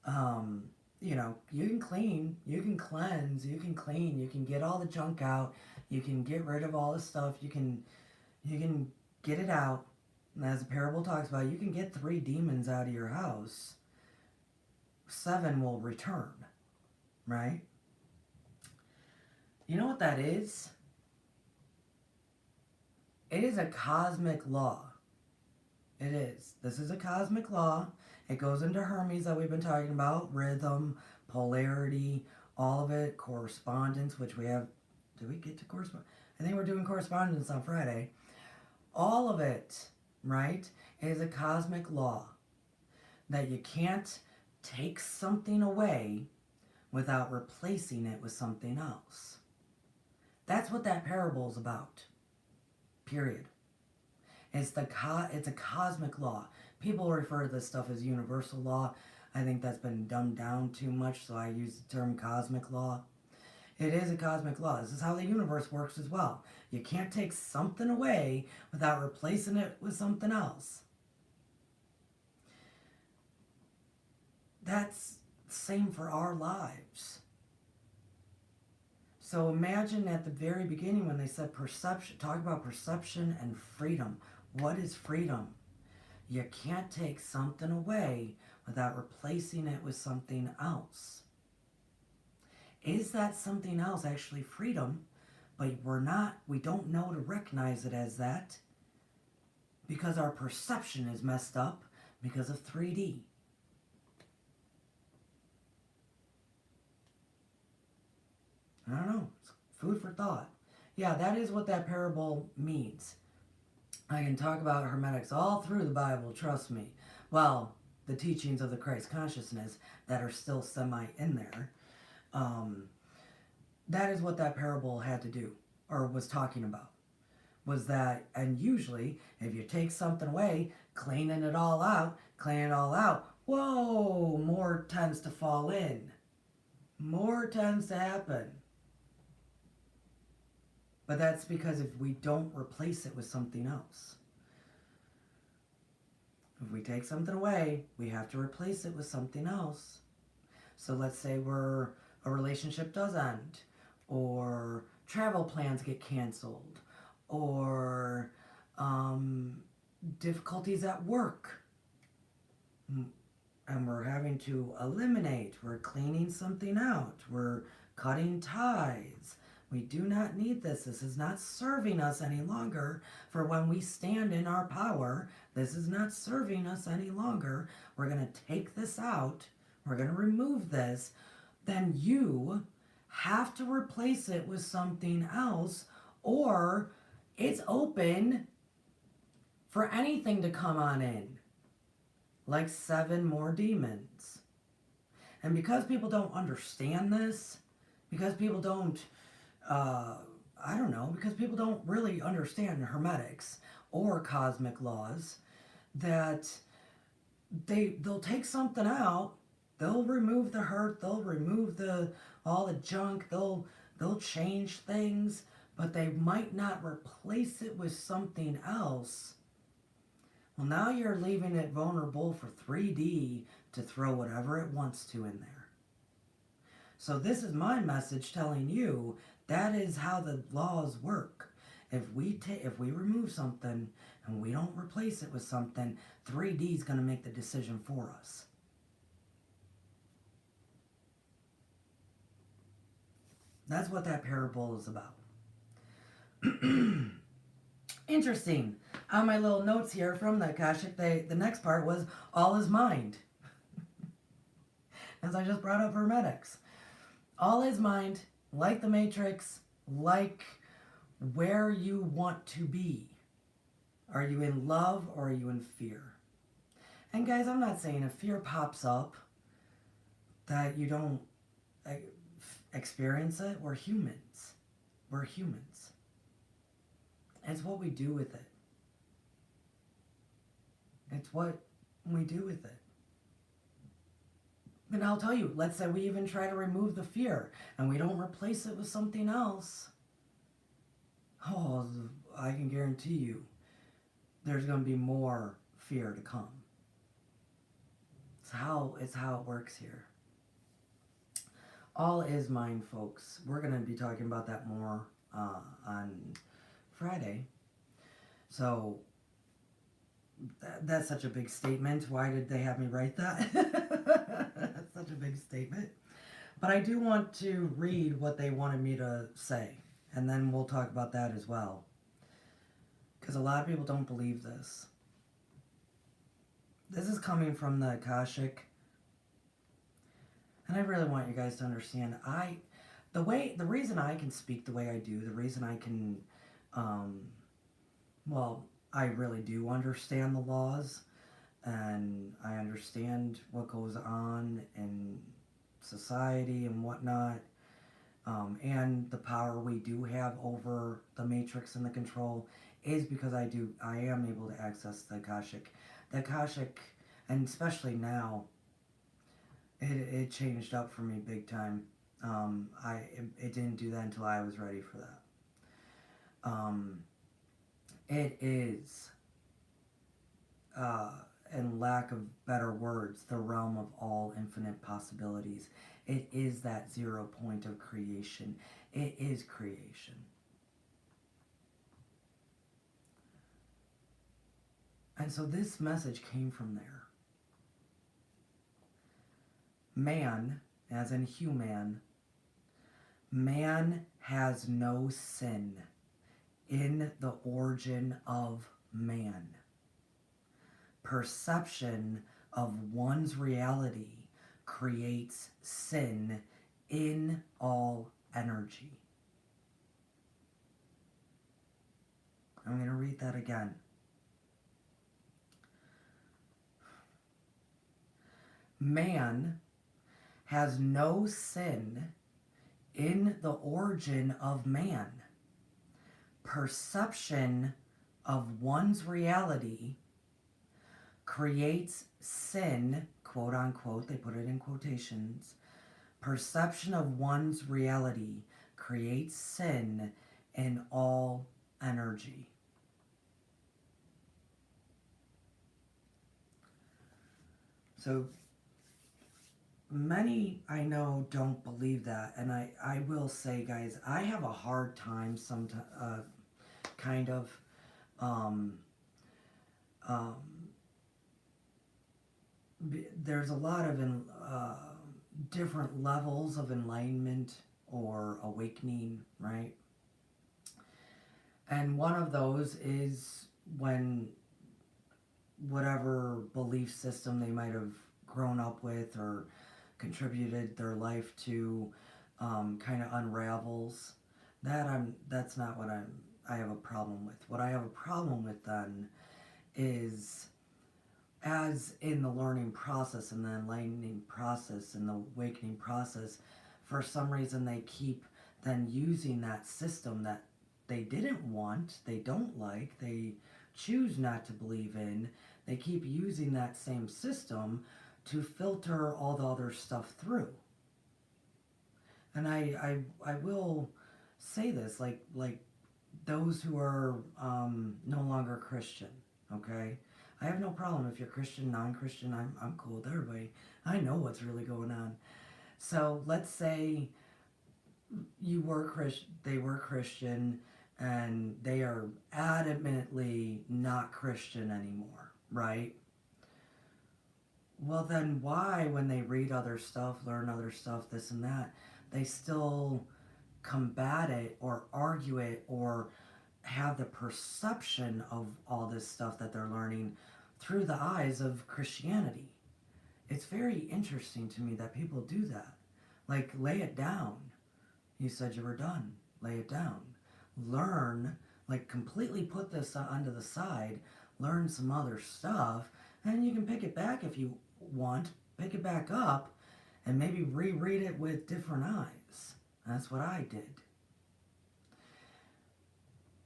You know, you can clean, you can cleanse, you can clean, you can get all the junk out, you can get rid of all the stuff, you can get it out. And as the parable talks about, you can get 3 demons out of your house. 7 will return, right? You know what that is? It is a cosmic law. It is. This is a cosmic law. It goes into Hermes that we've been talking about. Rhythm, polarity, all of it. Correspondence, which we have. Did we get to correspondence? I think we're doing correspondence on Friday. All of it, right, is a cosmic law. That you can't take something away without replacing it with something else. That's what that parable is about. Period. It's a cosmic law. People refer to this stuff as universal law. I think that's been dumbed down too much, so I use the term cosmic law. It is a cosmic law. This is how the universe works as well. You can't take something away without replacing it with something else. That's the same for our lives. So imagine at the very beginning when they said perception, talk about perception and freedom. What is freedom? You can't take something away without replacing it with something else. Is that something else actually freedom? But we don't know to recognize it as that because our perception is messed up because of 3D. I don't know. It's food for thought. Yeah, that is what that parable means. I can talk about hermetics all through the Bible, trust me. Well, the teachings of the Christ consciousness that are still semi in there. That is what that parable had to do, or was talking about. Was that, and usually, if you take something away, cleaning it all out, whoa, more tends to fall in. more tends to happen. But that's because if we don't replace it with something else. If we take something away, we have to replace it with something else. So let's say a relationship does end, or travel plans get canceled, or difficulties at work, and we're having to eliminate, we're cleaning something out, we're cutting ties. We do not need this. This is not serving us any longer for when we stand in our power. This is not serving us any longer. We're going to take this out. We're going to remove this. Then you have to replace it with something else, or it's open for anything to come on in, like 7 more demons. And because people don't understand this, because people don't, because people don't really understand hermetics or cosmic laws, that they'll take something out, they'll remove the hurt, they'll remove all the junk, they'll change things, but they might not replace it with something else. Well, now you're leaving it vulnerable for 3D to throw whatever it wants to in there. So this is my message telling you that is how the laws work. If we remove something and we don't replace it with something, 3D is going to make the decision for us. That's what that parable is about. Interesting. On my little notes here from the Akashic, the next part was all is mind. As I just brought up hermetics. All is mind, like the Matrix, like where you want to be. Are you in love or are you in fear? And guys, I'm not saying if fear pops up that you don't experience it. We're humans. We're humans. It's what we do with it. It's what we do with it. And I'll tell you, let's say we even try to remove the fear and we don't replace it with something else. Oh, I can guarantee you there's going to be more fear to come. It's how it works here. All is mind, folks. We're going to be talking about that more on Friday. So that's such a big statement. Why did they have me write that? That's such a big statement. But I do want to read what they wanted me to say. And then we'll talk about that as well. Because a lot of people don't believe this. This is coming from the Akashic. And I really want you guys to understand. The reason I can speak the way I do, the reason I can, I really do understand the laws, and I understand what goes on in society and whatnot, and the power we do have over the Matrix and the control is because I am able to access the Akashic. The Akashic, and especially now, it changed up for me big time. It didn't do that until I was ready for that. It is, in lack of better words, the realm of all infinite possibilities. It is that 0 point of creation. It is creation. And so this message came from there. Man, as in human, man has no sin in the origin of man. Perception of one's reality creates sin in all energy. I'm going to read that again. Man has no sin in the origin of man. Perception of one's reality creates sin, quote unquote, they put it in quotations, Perception of one's reality creates sin in all energy. So many I know don't believe that, and I will say, guys, I have a hard time sometimes, kind of, um, um, there's a lot of different levels of enlightenment or awakening, right? And one of those is when whatever belief system they might have grown up with or contributed their life to kind of unravels. That's not what I have a problem with. What I have a problem with then is, as in the learning process and the enlightening process and the awakening process, for some reason they keep then using that system that they didn't want, they don't like, they choose not to believe in. They keep using that same system to filter all the other stuff through. And I will say this, like those who are no longer Christian, okay? I have no problem if you're Christian, non-Christian. I'm cool with everybody. I know what's really going on. So let's say you were Christian, they were Christian, and they are adamantly not Christian anymore, right? Well, then why, when they read other stuff, learn other stuff, this and that, they still combat it or argue it or have the perception of all this stuff that they're learning through the eyes of Christianity? It's very interesting to me that people do that. Like, lay it down. You said you were done. Lay it down. Learn, like, completely put this onto the side, learn some other stuff, and you can pick it back if you want, pick it back up, and maybe reread it with different eyes. That's what I did.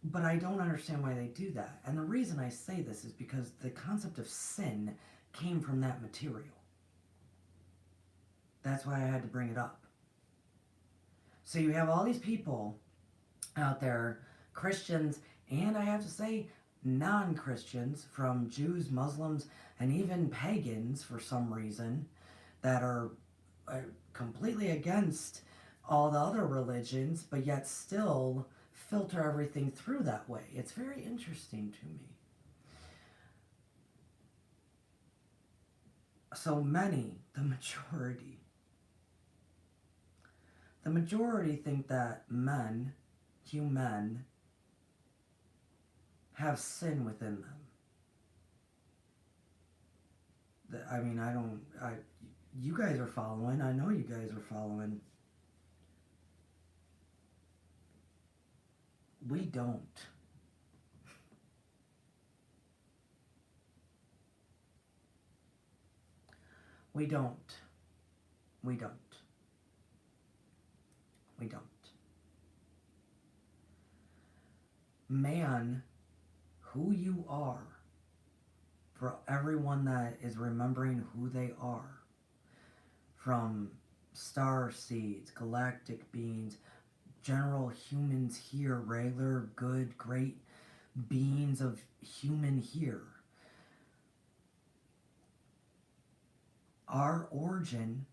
But I don't understand why they do that. And the reason I say this is because the concept of sin came from that material. That's why I had to bring it up. So you have all these people out there, Christians, and I have to say non-Christians, from Jews, Muslims, and even pagans for some reason, that are completely against all the other religions, but yet still filter everything through that way. It's very interesting to me. So many, the majority think that men, human, have sin within them. I mean, you guys are following. I know you guys are following. We don't. We don't. We don't. We don't. Man, who you are, for everyone that is remembering who they are, from star seeds, galactic beings, general humans here, regular, good, great beings of human here. Our origin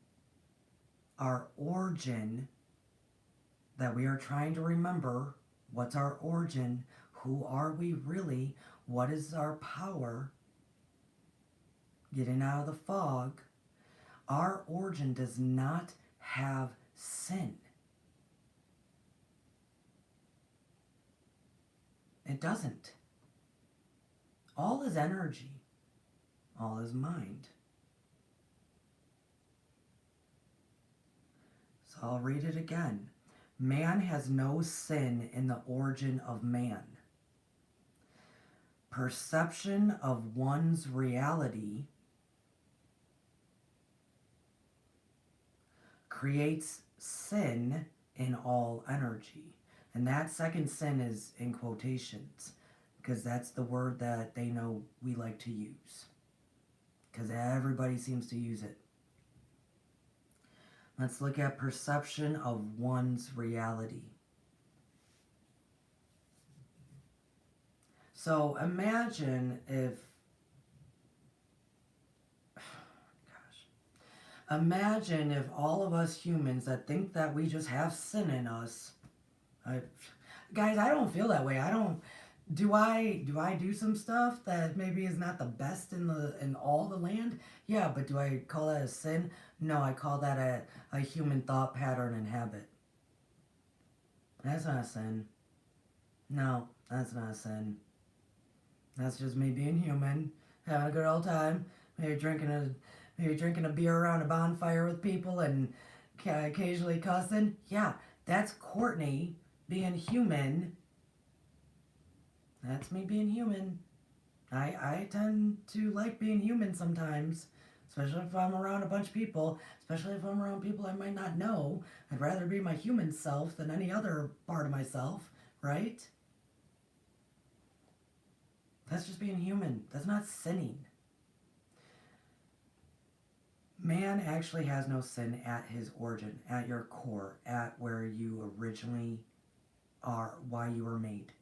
that we are trying to remember, what's our origin? Who are we really? What is our power? Getting out of the fog. Our origin does not have sin. It doesn't. All is energy. All is mind. So I'll read it again. Man has no sin in the origin of man. Perception of one's reality creates sin in all energy. And that second sin is in quotations, because that's the word that they know we like to use, because everybody seems to use it. Let's look at perception of one's reality. So imagine if, imagine if all of us humans that think that we just have sin in us, guys, I don't feel that way. I don't. Do I do some stuff that maybe is not the best in all the land? Yeah, but do I call that a sin? No, I call that a human thought pattern and habit. That's not a sin. No, that's not a sin. That's just me being human, having a good old time, maybe drinking a beer around a bonfire with people and occasionally cussing. Yeah, that's Courtney being human. That's me being human. I tend to like being human sometimes, especially if I'm around a bunch of people, especially if I'm around people I might not know. I'd rather be my human self than any other part of myself, right? That's just being human. That's not sinning. Man actually has no sin at his origin, at your core, at where you originally are, why you were made.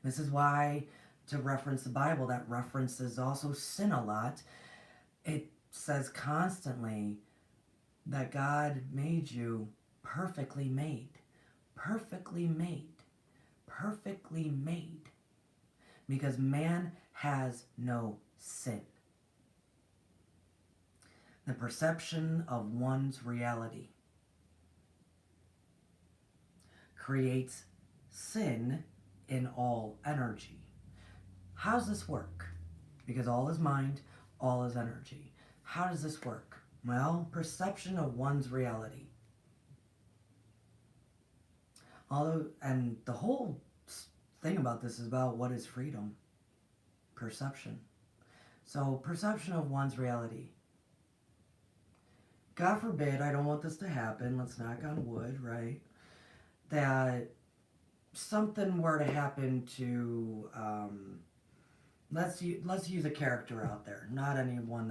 This is why, to reference the Bible, that references also sin a lot. It says constantly that God made you perfectly made. Perfectly made. Perfectly made. Because man has no sin. The perception of one's reality creates sin in all energy. How does this work? Because all is mind, all is energy. How does this work? Well, perception of one's reality. And the whole thing about this is about what is freedom. Perception. So, perception of one's reality. God forbid, I don't want this to happen. Let's knock on wood, right? That something were to happen to, let's use a character out there, not anyone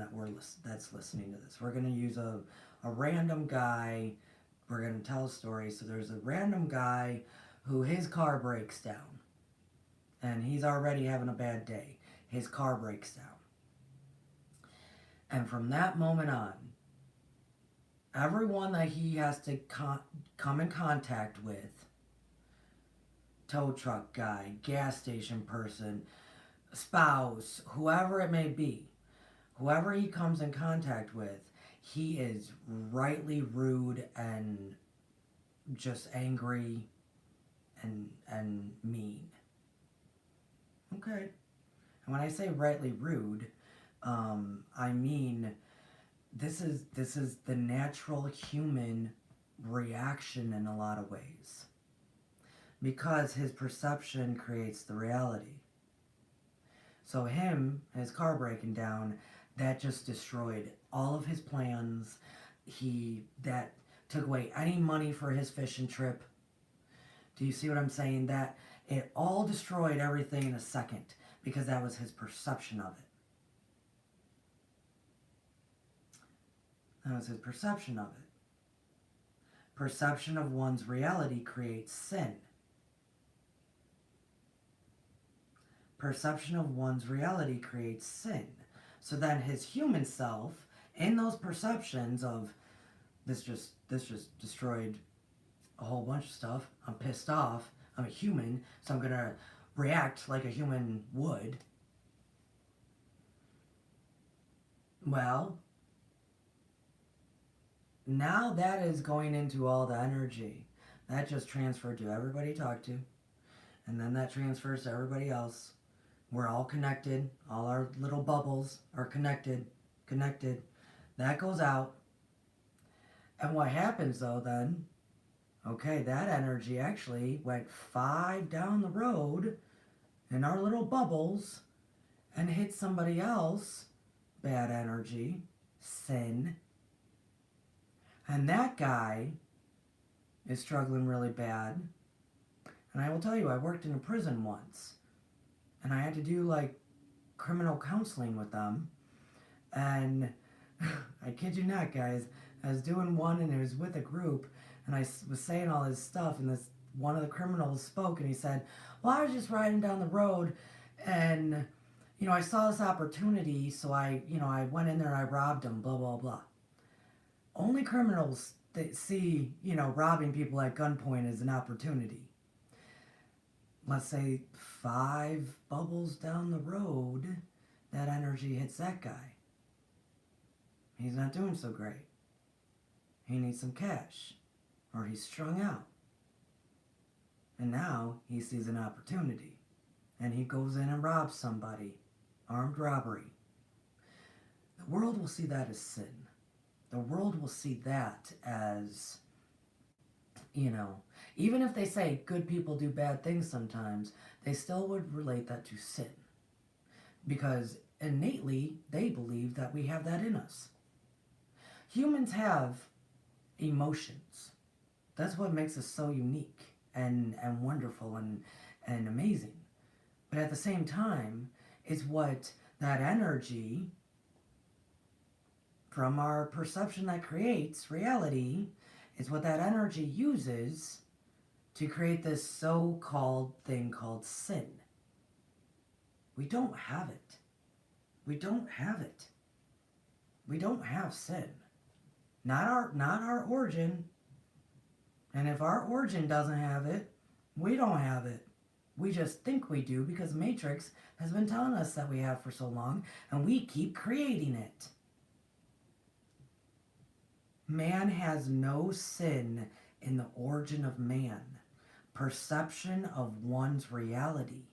that's listening to this. We're gonna use a random guy. We're gonna tell a story. So there's a random guy who his car breaks down, and he's already having a bad day. His car breaks down, and from that moment on, everyone that he has to come in contact with, tow truck guy, gas station person, spouse, whoever it may be, whoever he comes in contact with, he is rightly rude and just angry and mean. Okay. And when I say rightly rude, I mean this is the natural human reaction in a lot of ways. Because his perception creates the reality. So his car breaking down, that just destroyed all of his plans. That took away any money for his fishing trip. Do you see what I'm saying? That it all destroyed everything in a second because that was his perception of it. That was his perception of it. Perception of one's reality creates sin. Perception of one's reality creates sin. So then his human self, in those perceptions of this just destroyed a whole bunch of stuff. I'm pissed off. I'm a human, so I'm gonna react like a human would. Well, now that is going into all the energy. That just transferred to everybody you talk to. And then that transfers to everybody else. We're all connected. All our little bubbles are connected. That goes out. And what happens though then, okay, that energy actually went 5 down the road in our little bubbles and hit somebody else, bad energy, sin. And that guy is struggling really bad. And I will tell you, I worked in a prison once. And I had to do like criminal counseling with them. And I kid you not, guys, I was doing one, and it was with a group, and I was saying all this stuff, and this one of the criminals spoke, and he said, "Well, I was just riding down the road, and I saw this opportunity, so I went in there and I robbed him. Blah blah blah." Only criminals that see robbing people at gunpoint as an opportunity. Let's say 5 bubbles down the road, that energy hits that guy. He's not doing so great. He needs some cash, or he's strung out. And now he sees an opportunity, and he goes in and robs somebody. Armed robbery. The world will see that as sin. The world will see that as, even if they say good people do bad things sometimes, they still would relate that to sin. Because innately, they believe that we have that in us. Humans have emotions. That's what makes us so unique and wonderful and amazing. But at the same time, it's what that energy from our perception that creates reality, is what that energy uses to create this so-called thing called sin. We don't have it. We don't have it. We don't have sin. Not our origin. And if our origin doesn't have it, we don't have it. We just think we do because Matrix has been telling us that we have for so long, and we keep creating it. Man has no sin in the origin of man. Perception of one's reality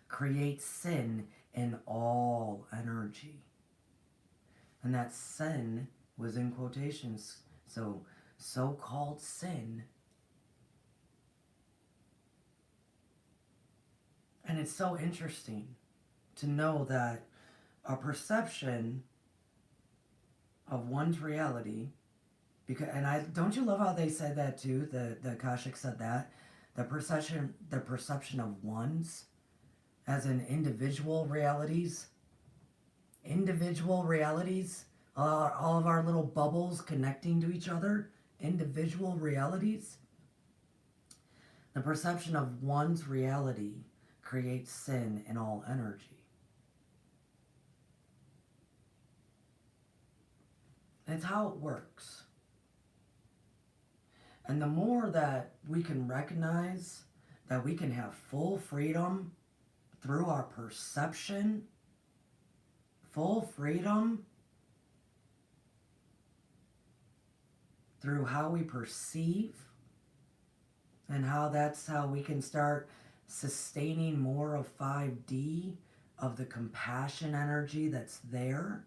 creates sin in all energy. And that sin was in quotations. So-called sin. And it's so interesting to know that our perception of one's reality, don't you love how they said that too? The Akashic said that the perception of one's, as in individual realities, all of our little bubbles connecting to each other, individual realities. The perception of one's reality creates sin in all energy. That's how it works. And the more that we can recognize that we can have full freedom through our perception, full freedom through how we perceive, and that's how we can start sustaining more of 5D, of the compassion energy that's there.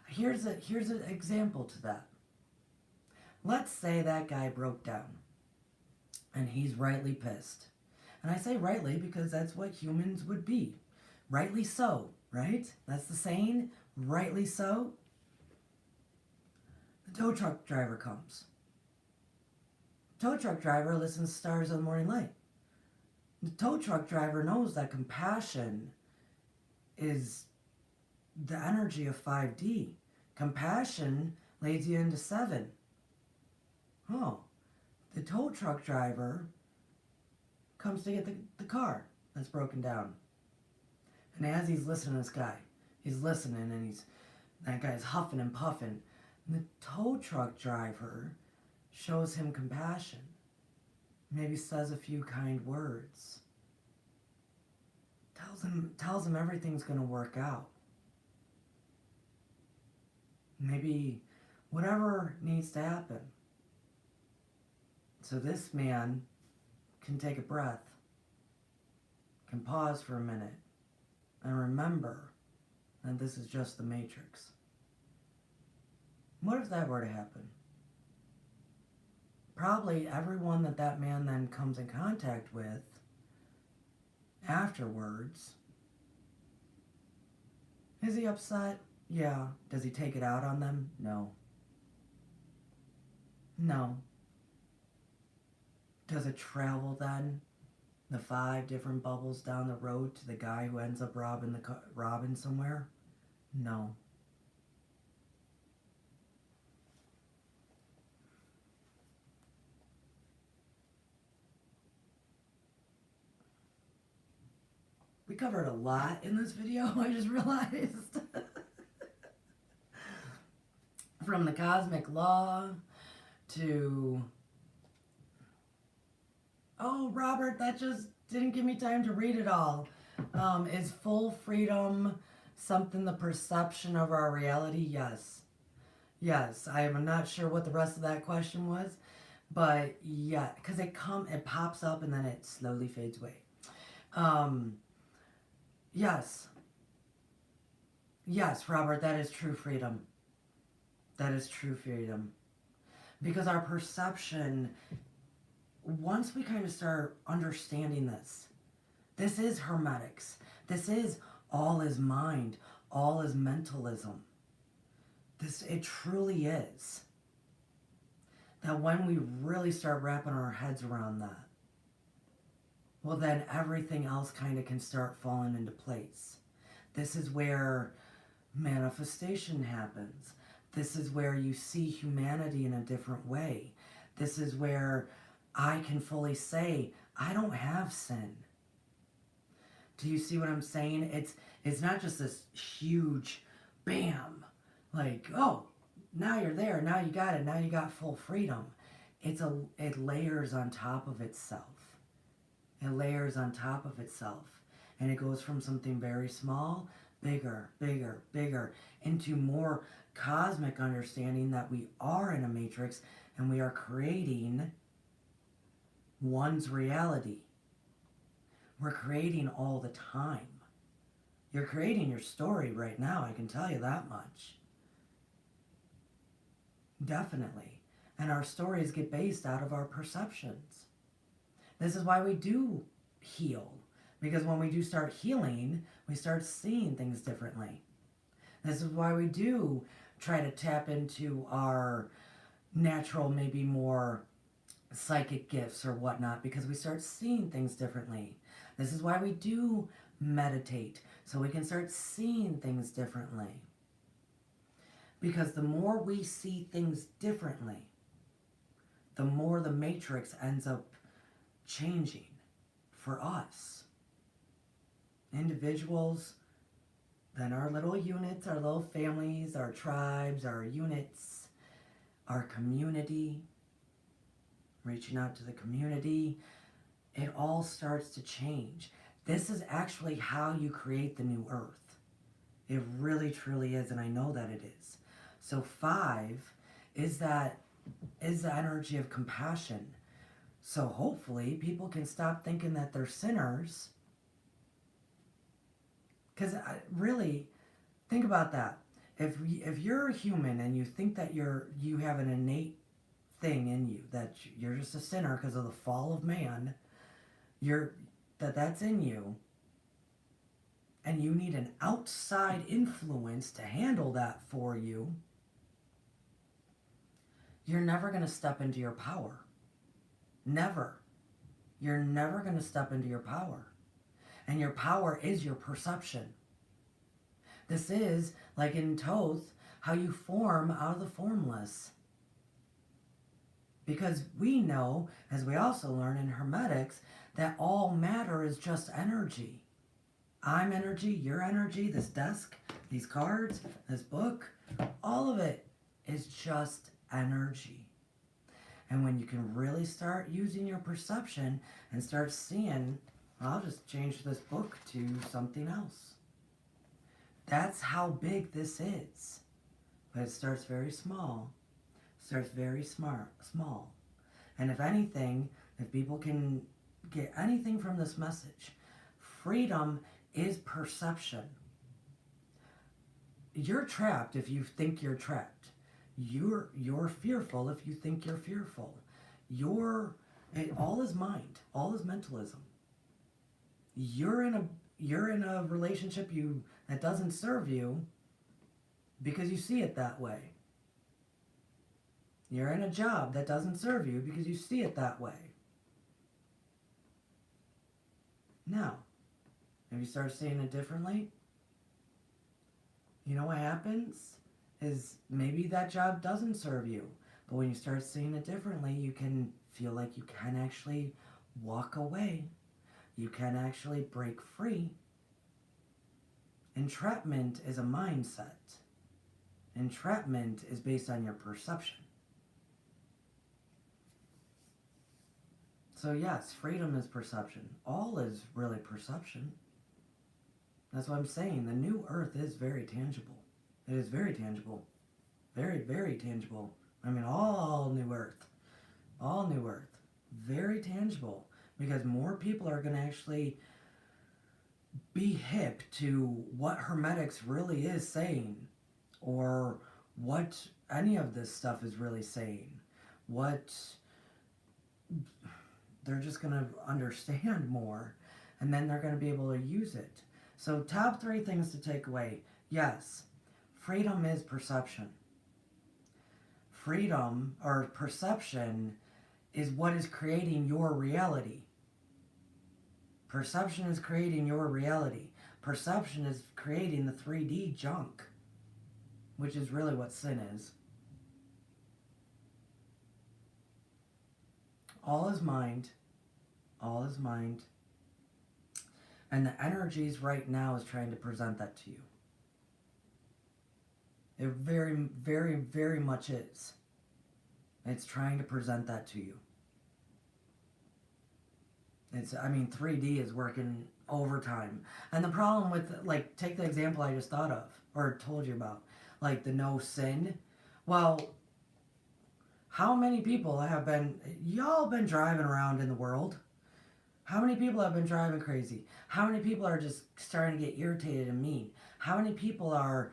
Here's an example to that. Let's say that guy broke down, and he's rightly pissed. And I say rightly because that's what humans would be. Rightly so, right? That's the saying, rightly so. The tow truck driver comes. Tow truck driver listens to Stars of the Morning Light. The tow truck driver knows that compassion is the energy of 5D. Compassion leads you into 7. Oh, the tow truck driver comes to get the car that's broken down. And as he's listening to this guy, he's listening, and that guy's huffing and puffing. And the tow truck driver shows him compassion. Maybe says a few kind words. Tells him everything's going to work out. Maybe whatever needs to happen. So this man can take a breath, can pause for a minute, and remember that this is just the Matrix. What if that were to happen? Probably everyone that man then comes in contact with afterwards, is he upset? Yeah. Does he take it out on them? No. No. Does it travel then, the 5 different bubbles down the road, to the guy who ends up robbing somewhere? No. covered a lot in this video, I just realized. From the cosmic law to... Oh, Robert, that just didn't give me time to read it all. Is full freedom something the perception of our reality? Yes. Yes, I am not sure what the rest of that question was, but yeah, because it pops up and then it slowly fades away. Yes. Yes, Robert, that is true freedom. That is true freedom. Because our perception, once we kind of start understanding this is hermetics. This is all is mind, all is mentalism. It truly is. That when we really start wrapping our heads around that, well, then everything else kind of can start falling into place. This is where manifestation happens. This is where you see humanity in a different way. This is where I can fully say, I don't have sin. Do you see what I'm saying? It's not just this huge bam, like, oh, now you're there, now you got it, now you got full freedom. It layers on top of itself. It layers on top of itself. And it goes from something very small, bigger, bigger, bigger, into more cosmic understanding that we are in a matrix and we are creating one's reality. We're creating all the time. You're creating your story right now, I can tell you that much. Definitely. And our stories get based out of our perceptions. This is why we do heal. Because when we do start healing, we start seeing things differently. This is why we do try to tap into our natural, maybe more psychic gifts or whatnot, because we start seeing things differently. This is why we do meditate, so we can start seeing things differently. Because the more we see things differently, the more the matrix ends up changing for us. Individuals, then our little units, our little families, our tribes, our units, our community, reaching out to the community, it all starts to change. This is actually how you create the new earth. It really, truly is, and I know that it is. So 5 is the energy of compassion. So hopefully people can stop thinking that they're sinners. Because really, think about that. If you're a human and you think that you have an innate thing in you, that you're just a sinner because of the fall of man, that's in you, and you need an outside influence to handle that for you, you're never going to step into your power. Never. You're never going to step into your power. And your power is your perception. This is, like in Thoth, how you form out of the formless. Because we know, as we also learn in Hermetics, that all matter is just energy. I'm energy, you're energy, this desk, these cards, this book, all of it is just energy. And when you can really start using your perception and start seeing, I'll just change this book to something else. That's how big this is. But it starts very small. Starts very small. And if anything, if people can get anything from this message, freedom is perception. You're trapped if you think you're trapped. You're fearful if you think you're fearful. All is mind. All is mentalism. You're in a relationship that doesn't serve you because you see it that way. You're in a job that doesn't serve you because you see it that way. Now, if you start seeing it differently, you know what happens? Is maybe that job doesn't serve you. But when you start seeing it differently, you can feel like you can actually walk away. You can actually break free. Entrapment is a mindset. Entrapment is based on your perception. So yes, freedom is perception. All is really perception. That's what I'm saying. The new earth is very tangible. It is very tangible. Very, very tangible. I mean, all new earth. All new earth. Very tangible. Because more people are going to actually be hip to what Hermetics really is saying. Or what any of this stuff is really saying. What they're just going to understand more. And then they're going to be able to use it. So top 3 things to take away. Yes, freedom is perception. Freedom or perception is what is creating your reality. Perception is creating your reality. Perception is creating the 3D junk, which is really what sin is. All is mind. All is mind. And the energies right now is trying to present that to you. It very, very, very much is. It's trying to present that to you. I mean, 3D is working overtime. And the problem with, like, take the example I just thought of, or told you about, like the no sin. Well, how many people y'all been driving around in the world? How many people have been driving crazy? How many people are just starting to get irritated and mean? How many people are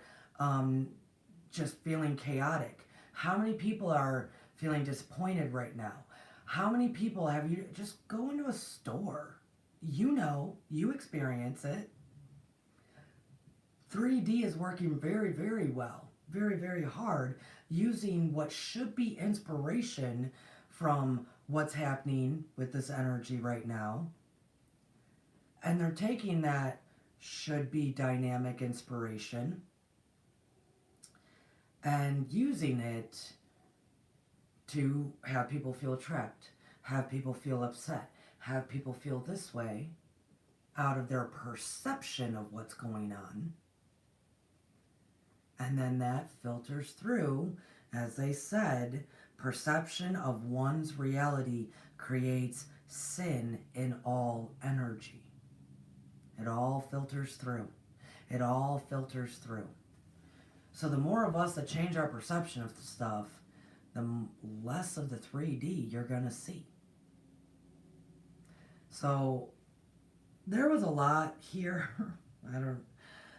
just feeling chaotic? How many people are feeling disappointed right now? How many people have you just go into a store? You know, you experience it. 3D is working very, very well, very, very hard, using what should be inspiration from what's happening with this energy right now. And they're taking that should be dynamic inspiration and using it to have people feel trapped, have people feel upset, have people feel this way out of their perception of what's going on. And then that filters through, as they said, perception of one's reality creates sin in all energy. It all filters through. It all filters through. So the more of us that change our perception of the stuff, the less of the 3D you're going to see. So there was a lot here.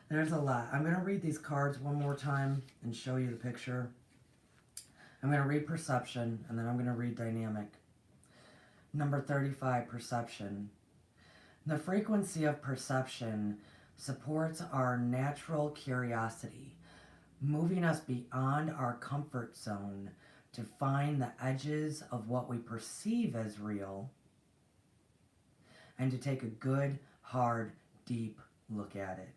There's a lot. I'm going to read these cards one more time and show you the picture. I'm going to read perception, and then I'm going to read dynamic. Number 35, perception. The frequency of perception supports our natural curiosity, moving us beyond our comfort zone to find the edges of what we perceive as real and to take a good, hard, deep look at it.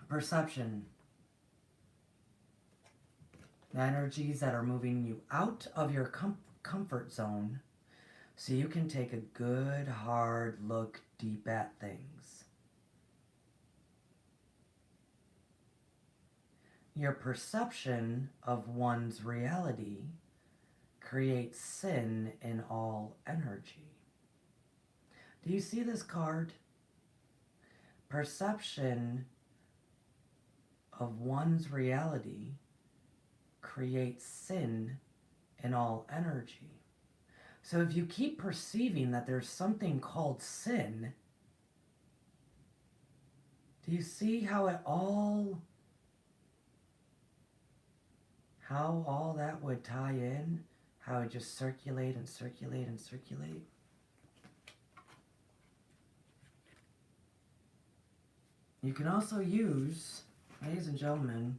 Perception. The energies that are moving you out of your comfort zone so you can take a good, hard look deep at things. Your perception of one's reality creates sin in all energy. Do you see this card? Perception of one's reality creates sin in all energy. So if you keep perceiving that there's something called sin, do you see how all that would tie in? How it just circulate and circulate and circulate? You can also use, ladies and gentlemen,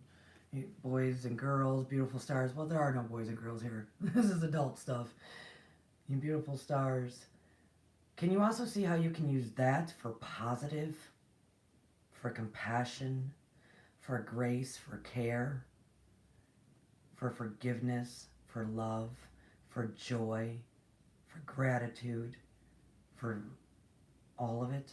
boys and girls, beautiful stars. Well, there are no boys and girls here. This is adult stuff. You beautiful stars. Can you also see how you can use that for positive, for compassion, for grace, for care, for forgiveness, for love, for joy, for gratitude, for all of it?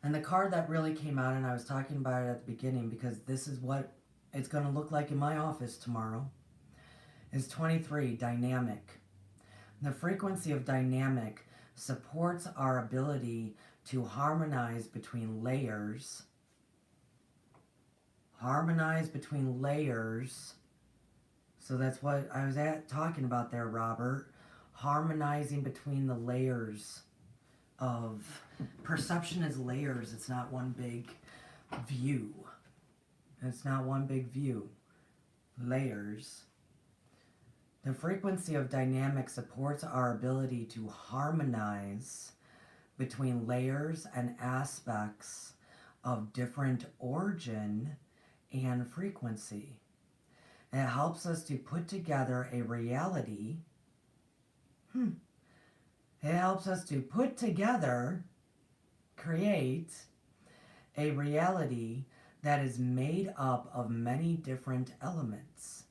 And the card that really came out, and I was talking about it at the beginning because this is what it's going to look like in my office tomorrow, is 23, dynamic. The frequency of dynamic supports our ability to harmonize between layers. Harmonize between layers. So that's what I was talking about there, Robert. Harmonizing between the layers of perception is layers. It's not one big view. It's not one big view. Layers. The frequency of dynamic supports our ability to harmonize between layers and aspects of different origin and frequency. It helps us to put together a reality. It helps us to put together, create a reality that is made up of many different elements,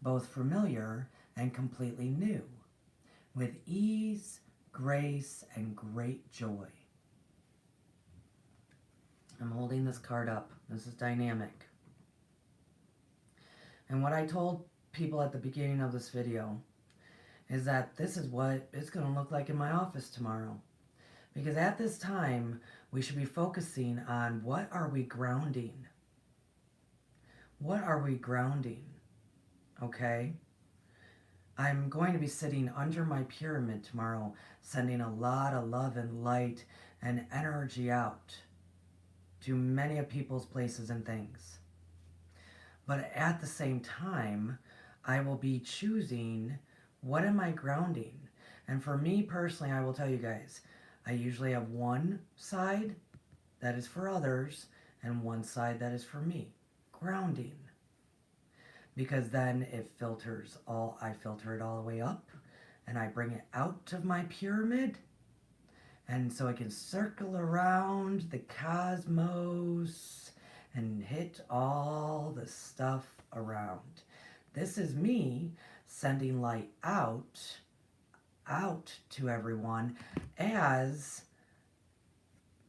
both familiar and completely new, with ease, grace, and great joy. I'm holding this card up. This is dynamic. And what I told people at the beginning of this video is that this is what it's going to look like in my office tomorrow. Because at this time, we should be focusing on what are we grounding? What are we grounding? Okay? I'm going to be sitting under my pyramid tomorrow, sending a lot of love and light and energy out to many of people's places and things. But at the same time, I will be choosing what am I grounding. And for me personally, I will tell you guys, I usually have one side that is for others and one side that is for me. Grounding. Because then it filters all, I filter it all the way up and I bring it out of my pyramid. And so it can circle around the cosmos and hit all the stuff around. This is me sending light out to everyone as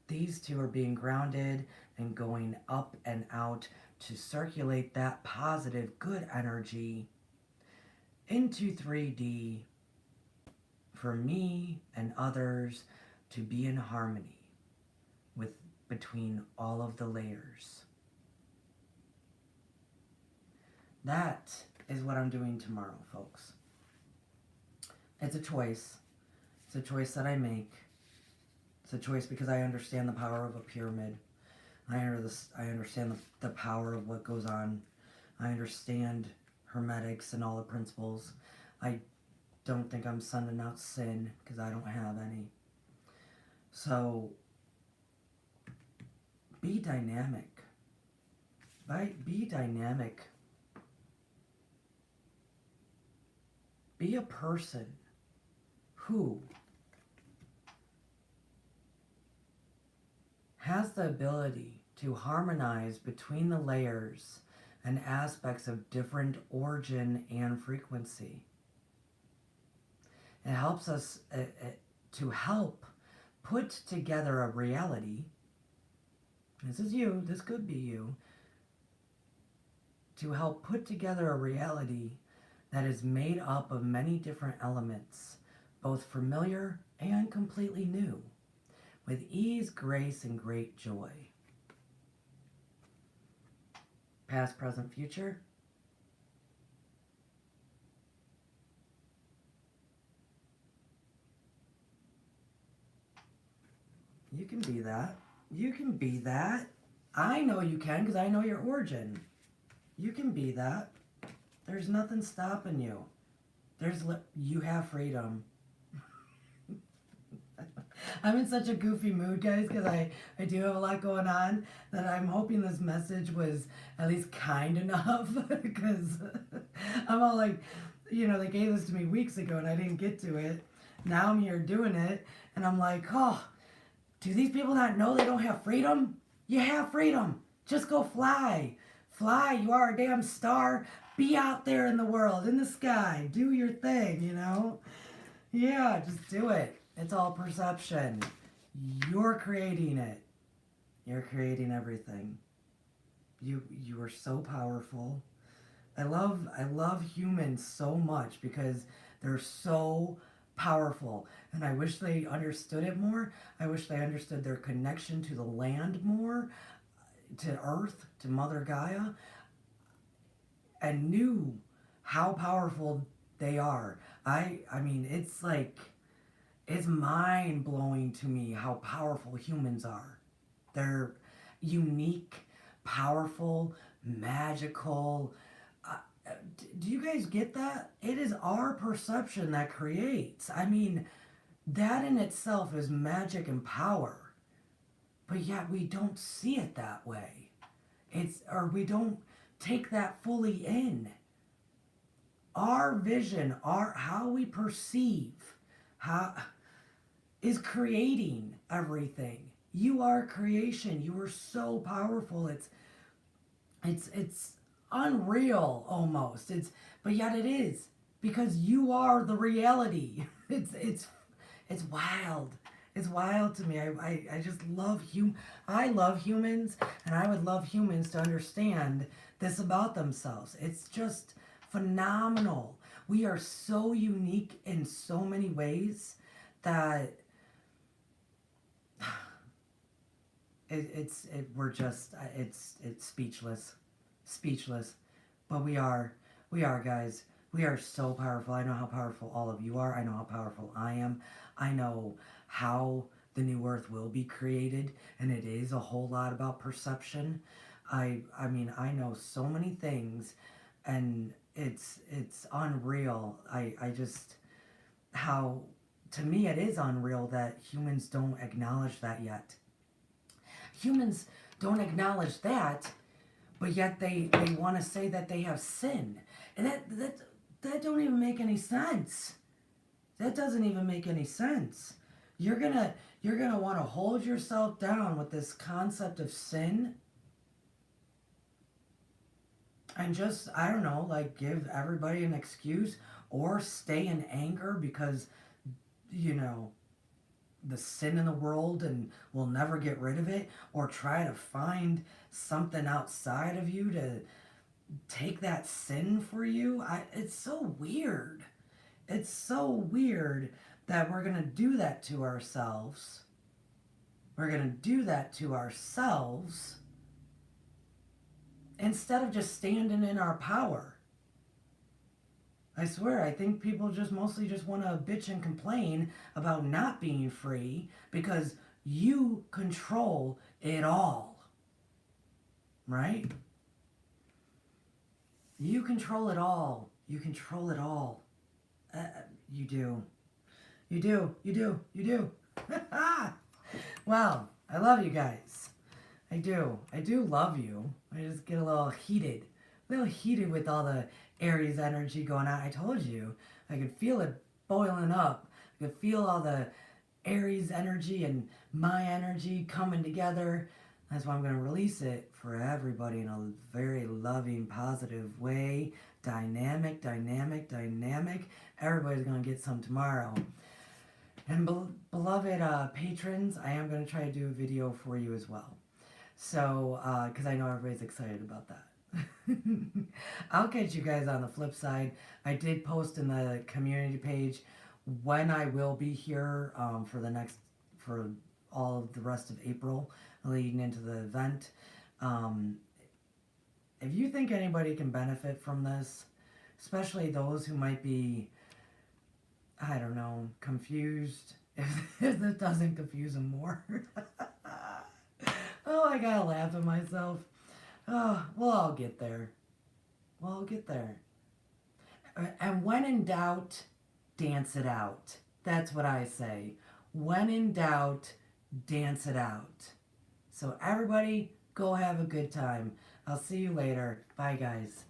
these two are being grounded and going up and out to circulate that positive, good energy into 3D for me and others to be in harmony with between all of the layers. That is what I'm doing tomorrow, folks. It's a choice. It's a choice that I make. It's a choice because I understand the power of a pyramid. I understand the power of what goes on. I understand hermetics and all the principles. I don't think I'm sending out sin because I don't have any. So, be dynamic. Right? Be dynamic. Be a person who has the ability to harmonize between the layers and aspects of different origin and frequency. It helps us to help put together a reality. This is you, this could be you. To help put together a reality that is made up of many different elements, both familiar and completely new, with ease, grace, and great joy. Past, present, future. You can be that. You can be that. I know you can because I know your origin. You can be that. There's nothing stopping you. You have freedom. I'm in such a goofy mood, guys, because I do have a lot going on that I'm hoping this message was at least kind enough because I'm all like, they gave this to me weeks ago and I didn't get to it. Now I'm here doing it and I'm like, oh, do these people not know they don't have freedom? You have freedom. Just go fly. Fly. You are a damn star. Be out there in the world, in the sky. Do your thing, Yeah, just do it. It's all perception. You're creating it. You're creating everything. You are so powerful. I love humans so much because they're so powerful, and I wish they understood it more. I wish they understood their connection to the land more, to Earth, to Mother Gaia, and knew how powerful they are. I mean, it's like it's mind blowing to me how powerful humans are. They're unique, powerful, magical. Do you guys get that? It is our perception that creates. I mean, that in itself is magic and power. But yet we don't see it that way. Or we don't take that fully in. Our vision, our how we perceive, how is creating everything. You are creation. You are so powerful. It's unreal almost. But yet it is because you are the reality. It's wild. It's wild to me. I just love I love humans, and I would love humans to understand this about themselves. It's just phenomenal. We are so unique in so many ways that it's speechless. But we are guys. We are so powerful. I know how powerful all of you are. I know how powerful I am. I know how the new earth will be created, and it is a whole lot about perception. I mean, I know so many things, and it's unreal. I just how to me it is unreal that humans don't acknowledge that yet. Humans don't acknowledge that, but yet they want to say that they have sin, and that don't even make any sense. That doesn't even make any sense. You're gonna want to hold yourself down with this concept of sin, and just, I don't know, like, give everybody an excuse, or stay in anger because you know the sin in the world and will never get rid of it, or try to find something outside of you to take that sin for you. It's so weird. It's so weird that we're going to do that to ourselves. We're going to do that to ourselves instead of just standing in our power. I swear, I think people just mostly just want to bitch and complain about not being free because you control it all. Right? You control it all. You control it all. You do. You do. You do. You do. Well, I love you guys. I do. I do love you. I just get a little heated. A little heated with all the Aries energy going on. I told you. I could feel it boiling up. I could feel all the Aries energy and my energy coming together. That's why I'm going to release it for everybody in a very loving, positive way. Dynamic, dynamic, dynamic. Everybody's going to get some tomorrow. And beloved patrons, I am going to try to do a video for you as well. So, because I know everybody's excited about that. I'll catch you guys on the flip side. I did post in the community page when I will be here for all of the rest of April leading into the event. If you think anybody can benefit from this, especially those who might be, I don't know, confused, if this doesn't confuse them more. Oh, I gotta laugh at myself. Oh, we'll all get there. We'll all get there. And when in doubt, dance it out. That's what I say. When in doubt, dance it out. So everybody, go have a good time. I'll see you later. Bye, guys.